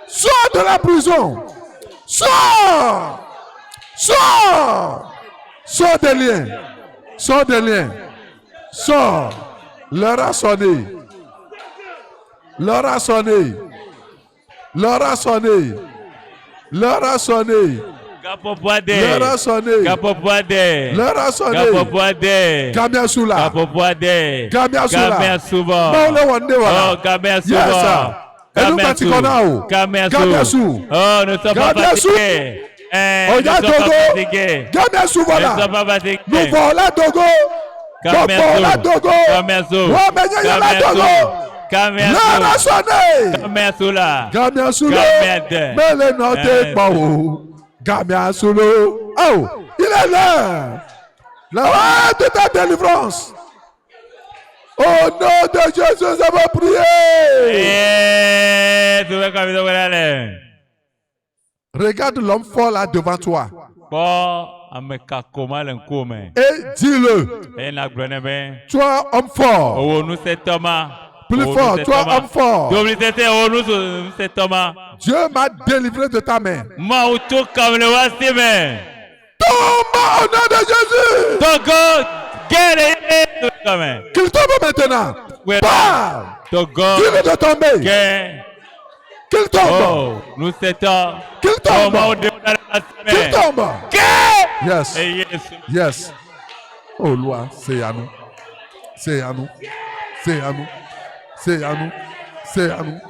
sors de la prison, sors. Sors! Sors des liens! Sors des liens! Sors! L'heure a sonné! L'heure a sonné! L'heure a sonné! L'heure a sonné! L'heure a sonné! L'heure a sonné! Kamia Sula! Kamia Sula! Maule Wandewala! Yes! Et nous pratiquons Kamia Sula! Oh, nous sommes pas fatigués! Oya Togo, Gamia Souvola, nous voilà Togo, voilà Togo, Wamenye Yala Togo, Lara Sonné, Gamia Soulo, Mele Note Pao, Gamia Soulo, oh, il est là, la hora de ta délivrance. Au nom de Jésus, nous avons prié. Regarde l'homme fort là devant toi. Et dis-le. Toi, homme fort. Plus fort, toi, homme fort. Dieu m'a délivré de ta main. Tombe au nom de Jésus. Qu'il tombe maintenant. Parle. Dis-le de tomber. Qu'il tombe. Oh, nous t'étons. Qu'il tombe. Qu'il tombe. Yes. Yes. Oh, loi, c'est à nous. C'est à nous. C'est à nous. C'est à nous. C'est à nous.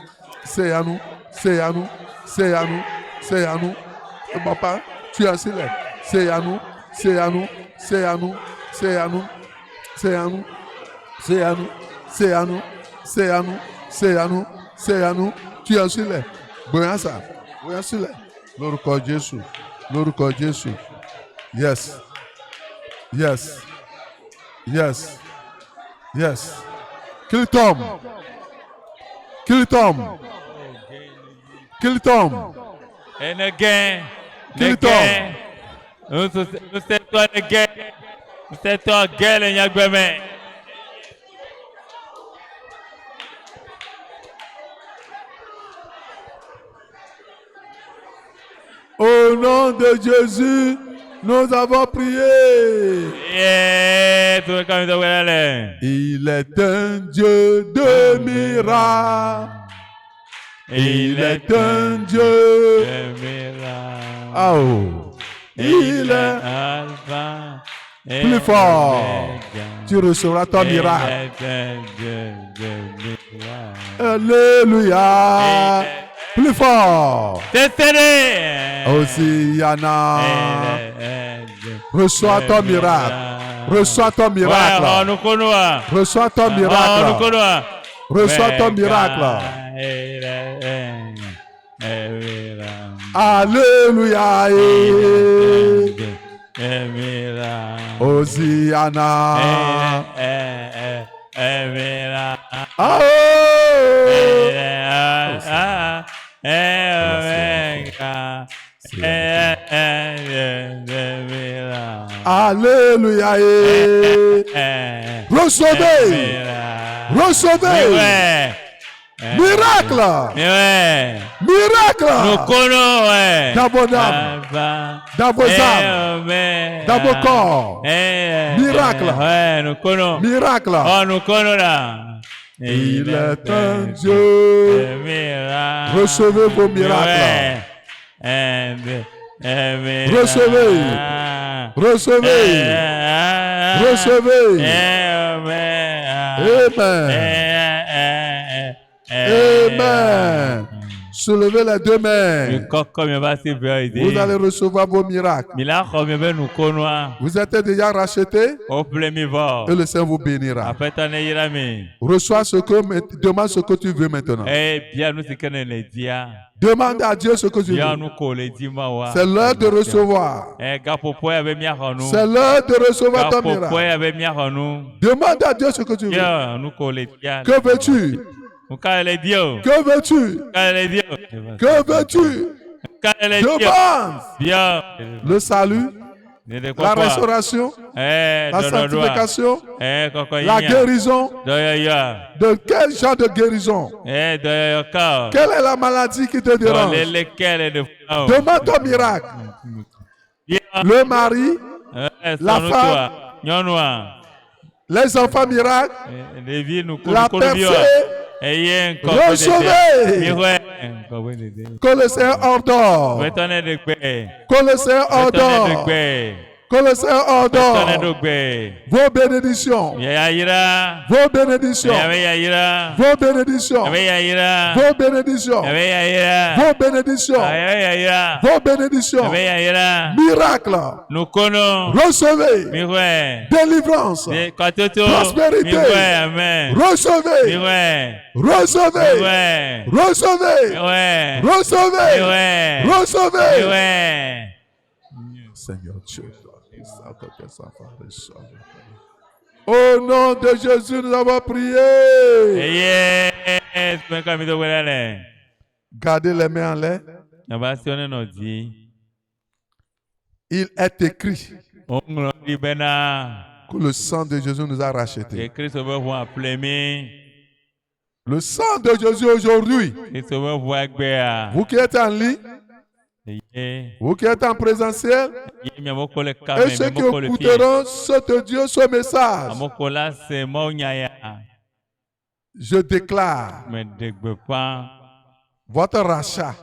C'est à nous. C'est à nous. C'est à nous. C'est à nous. Papa, tu es assis là. C'est à nous. C'est à nous. C'est à nous. C'est à nous. C'est à nous. C'est à nous. C'est à nous. C'est à nous. C'est à nous. C'est à nous. Tu es sur les. Boyansa. Boyansa. L'orco Jésus. L'orco Jésus. Yes. Yes. Yes. Yes. Qu'il tombe. Qu'il tombe. Qu'il tombe. And again. Qu'il tombe. Nous t'étons again. Nous t'étons again, les Yagweme. Au nom de Jésus, nous avons prié. Il est un Dieu de miracles. Il est un Dieu de miracles. Oh. Il est Alpha. Plus fort. Tu recevras ton miracle. Alléluia. Plus fort. Hosiana. Reçois ton miracle. Reçois ton miracle. Reçois ton miracle. Reçois ton miracle. Alléluia. Hosiana. Alléluia. Recevez. Recevez. Miracle. Miracle. Dans vos âmes. Dans vos âmes. Dans vos corps. Miracle. Miracle. Il est un Dieu. Recevez vos miracles. Recevez. Recevez. Recevez. Amen. Amen. Soulevez les deux mains. Vous allez recevoir vos miracles. Vous êtes déjà rachetés et le Seigneur vous bénira. Reçois ce que, demande ce que tu veux maintenant. Demande à Dieu ce que tu veux. C'est l'heure de recevoir. C'est l'heure de recevoir ton miracle. Demande à Dieu ce que tu veux. Que veux-tu? Que veux-tu? Que veux-tu? Demande le salut, la restauration, la sanctification, la guérison. De quel genre de guérison? Quelle est la maladie qui te dérange? Demande ton miracle. Le mari, la femme, les enfants miracles, la percée. Recevez. Que le Seigneur ordonne. Que le Seigneur ordonne. Que le Seigneur ordonne. Vos bénédictions. Vos bénédictions. Vos bénédictions. Vos bénédictions. Vos bénédictions. Vos bénédictions. Miracle. Recevez. Délivrance. Prospérité. Recevez. Recevez. Recevez. Recevez. Recevez. Seigneur Dieu. Au nom de Jésus, nous avons prié. Gardez les mains en l'air. Il est écrit que le sang de Jésus nous a rachetés. Le sang de Jésus aujourd'hui. Vous qui êtes en ligne, vous qui êtes en présentiel, et ceux qui écouteront ce Dieu, ce message, je déclare votre rachat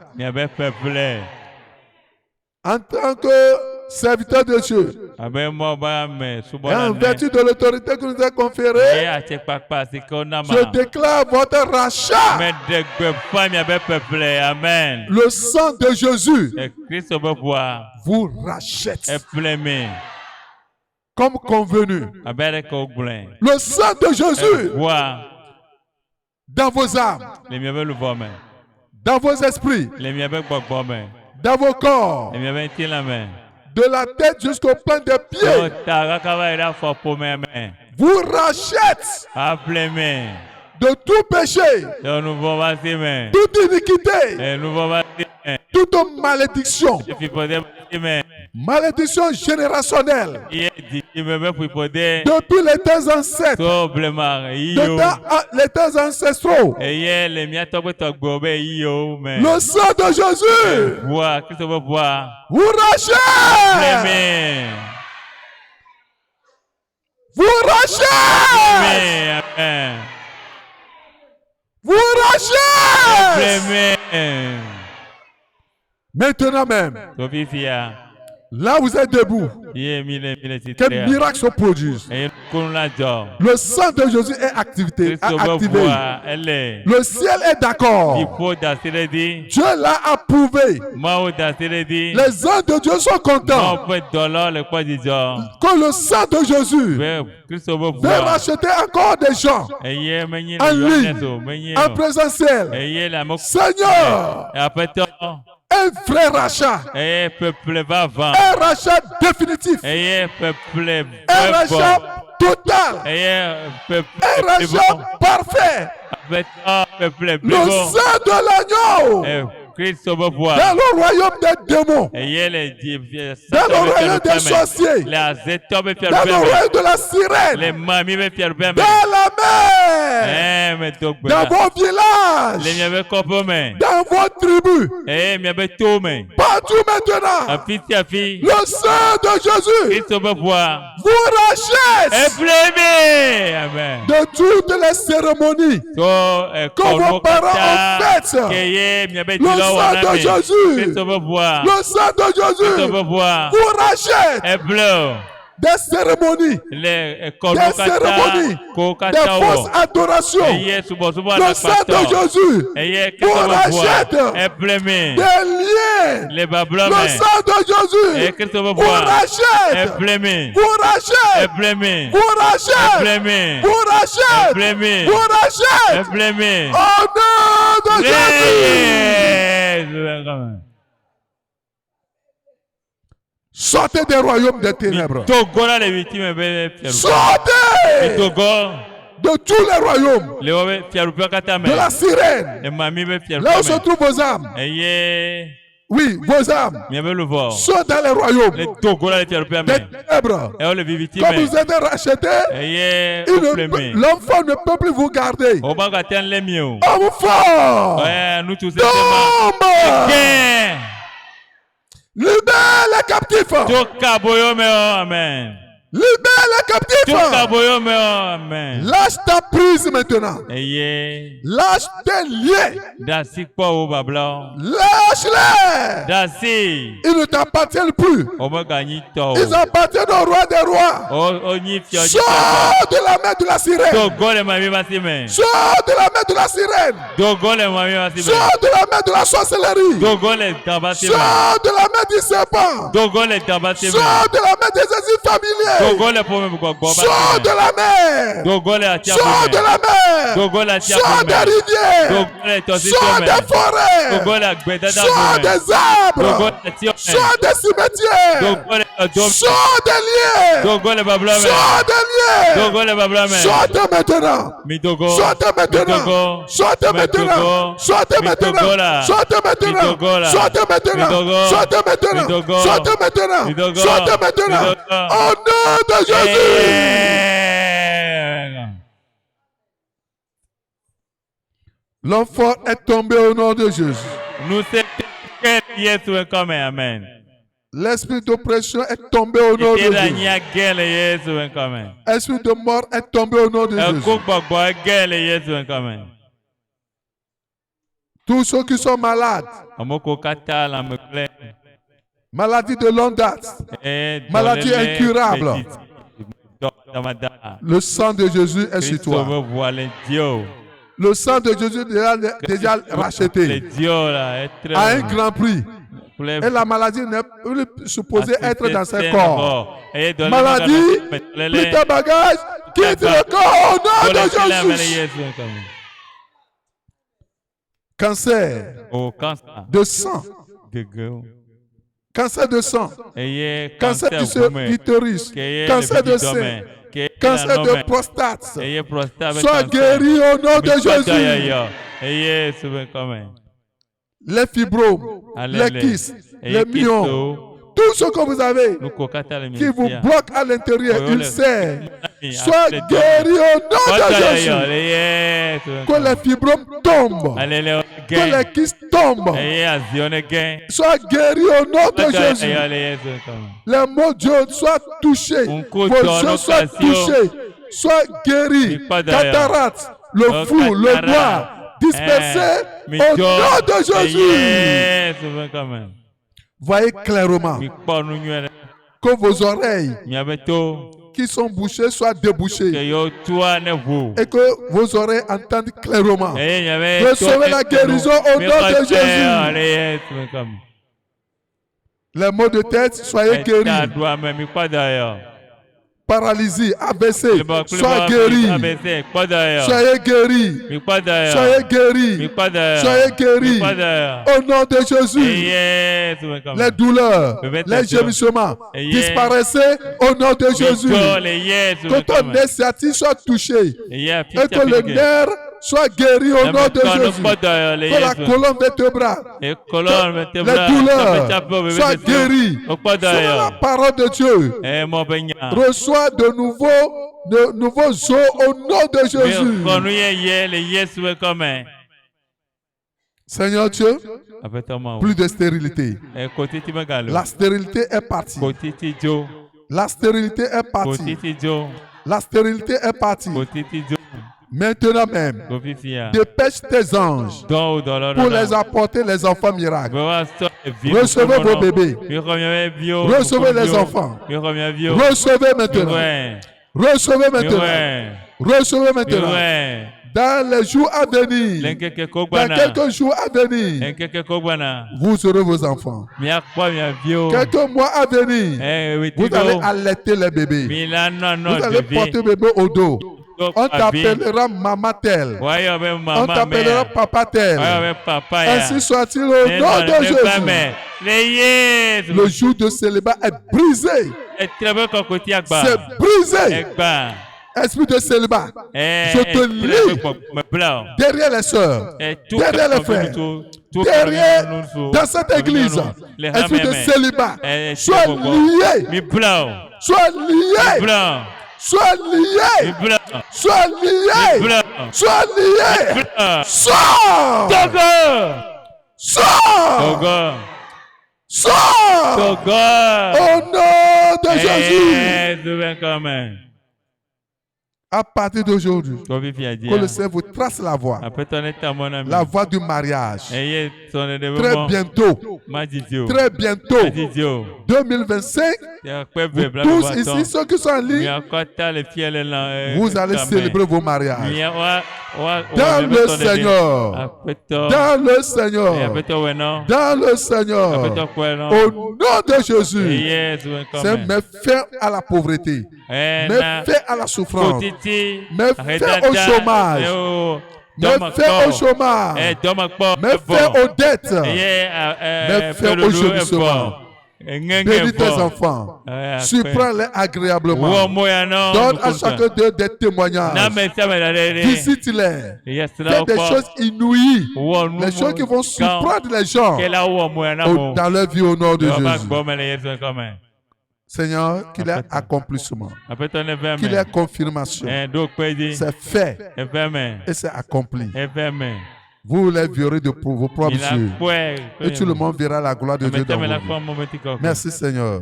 en tant que serviteur de Dieu, et en vertu de l'autorité que nous a conférée, je déclare votre rachat. Le sang de Jésus vous rachète comme convenu. Le sang de Jésus dans vos âmes, dans vos esprits, dans vos corps, de la tête jusqu'au point des pieds, vous rachète de tout péché, toute iniquité, toute malédiction, malédiction générationnelle, depuis les temps ancêtres, les temps ancestraux. Le sang de Jésus vous rachète. Vous rachète. Vous rachète. Maintenant même, Là, vous êtes debout. Que miracle se produise. Le sang de Jésus est activé. Le ciel est d'accord. Dieu l'a approuvé. Les anges de Dieu sont contents. Que le sang de Jésus veut racheter encore des gens en ligne, en présentiel. Seigneur, un vrai rachat. Un rachat définitif. Un rachat total. Un rachat parfait. Le sang de l'agneau. Dans le royaume des démons. Dans le royaume des sorciers. Dans le royaume de la sirène. Dans la mer. Dans vos villages. Dans vos tribus. Partout maintenant. Le sang de Jésus vous rachète de toutes les cérémonies que vos parents ont faites. Le sang de Jésus, le sang de Jésus vous rachète des cérémonies, des fausses adorations. Le sang de Jésus vous rachète des liens. Le sang de Jésus vous rachète, vous rachète, vous rachète, vous rachète, vous rachète. Au nom de Jésus. Sortez des royaumes des ténèbres. Sortez de tous les royaumes de la sirène. Là où se trouvent vos âmes. Oui, vos âmes sont dans les royaumes des ténèbres. Quand vous êtes rachetés, l'enfant ne peut plus vous garder. Homme fort, tombe. Libère les captifs. Amen. Libère les captifs. Lâche ta prise maintenant. Lâche tes liens. Lâche-les. Ils ne t'appartiennent plus. Ils appartiennent au roi des rois. Sors de la main de la sirène. Sors de la main de la sirène. Sors de la main de la sorcellerie. Sors de la main du serpent. Sors de la main des asiles familiers. Sors de la mer. Sors de la mer. Sors des rivières. Sors des forêts. Sors des arbres. Sors des cimetières. Sors des liens. Sors des liens. Sortez maintenant. Sortez maintenant. Sortez maintenant. Sortez maintenant. Sortez maintenant. Sortez maintenant. Sortez maintenant. Sortez maintenant. Sortez maintenant. Au nom de Jésus. L'enfant est tombé au nom de Jésus. L'esprit d'oppression est tombé au nom de Jésus. L'esprit de mort est tombé au nom de Jésus. Tous ceux qui sont malades, maladie de longue date, maladie incurable, le sang de Jésus est sur toi. Le sang de Jésus est déjà racheté à un grand prix. Et la maladie n'est plus supposée être dans ses corps. Maladie, pris tes bagages, quitte le corps au nom de Jésus. Cancer de sang. Cancer de sang. Cancer du utérus. Cancer de sein. Cancer de prostate. Sois guéri au nom de Jésus. Les fibromes, les kystes, les myons, tout ce que vous avez qui vous bloque à l'intérieur, ulcère, soit guéri au nom de Jésus. Que les fibromes tombent, que les kystes tombent, soit guéri au nom de Jésus. Les maux d'yeux soient touchés, vos yeux soient touchés, soient guéris, cataracte, le flou, le noir, dispersé au nom de Jésus. voyez clairement. Que vos oreilles qui sont bouchées soient débouchées. Et que vos oreilles entendent clairement. Recevez la guérison au nom de Jésus. Les maux de tête, soyez guéris. Paralysie, AVC, soyez guéris. Soyez guéris. Soyez guéris. Soyez guéris. Au nom de Jésus. Les douleurs, les gémissements, disparaissez au nom de Jésus. Que ton nez sciatique soit touché. Et que le nerf soit guéri au nom de Jésus. Que la colonne vertébrale, les douleurs soient guéries. Selon la parole de Dieu, reçois de nouveaux os au nom de Jésus. Seigneur Dieu, plus de stérilité. La stérilité est partie. La stérilité est partie. La stérilité est partie. Maintenant même, dépêche tes anges pour les apporter les enfants miracles. Recevez vos bébés. Recevez les enfants. Recevez maintenant. Recevez maintenant. Recevez maintenant. Dans les jours à venir, dans quelques jours à venir, vous aurez vos enfants. Quelques mois à venir, vous allez allaiter les bébés. Vous allez porter le bébé au dos. On t'appellera maman tel. On t'appellera papa tel. Ainsi soit-il au nom de Jésus. Le jour de célibat est brisé. C'est brisé. Esprit de célibat, je te lis derrière les sœurs, derrière les frères, derrière dans cette église. Esprit de célibat, sois lié. Sois lié. Sois lié. Sois lié. Sois lié. Sors. Sors. Sors. Au nom de Jésus. À partir d'aujourd'hui, que le Seigneur vous trace la voie. La voie du mariage. Très bientôt. Très bientôt. 2025. Vous tous ici, ceux qui sont en ligne, vous allez célébrer vos mariages. Dans le Seigneur. Dans le Seigneur. Dans le Seigneur. Au nom de Jésus. C'est mes fin à la pauvreté. Mes fin à la souffrance. Mes fin au chômage. Mes fin au chômage. Mes fin aux dettes. Mes fin au gémissement. Bénis tes enfants. Surprends-les agréablement. Donne à chacun d'eux des témoignages. Visite-les. Fais des choses inouïes. Les choses qui vont surprendre les gens dans leur vie au nom de Jésus. Seigneur, qu'il y ait accomplissement, qu'il y ait confirmation. C'est fait et c'est accompli. Vous les verrez de vos propres yeux. Et tout le monde verra la gloire de Dieu dans vos vies. Merci Seigneur.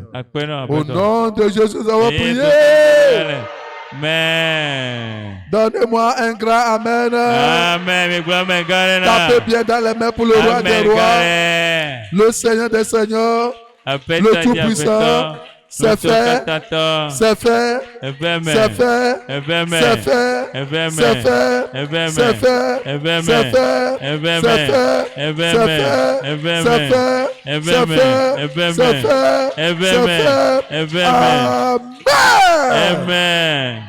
Au nom de Jésus, nous avons prié. Amen. Donnez-moi un grand Amen. Amen. Tapez bien dans les mains pour le roi des rois. Le Seigneur des seigneurs. Le Tout-Puissant. C'est fait, c'est fait, c'est fait, c'est fait, c'est fait, c'est fait, c'est fait, c'est fait, Amen.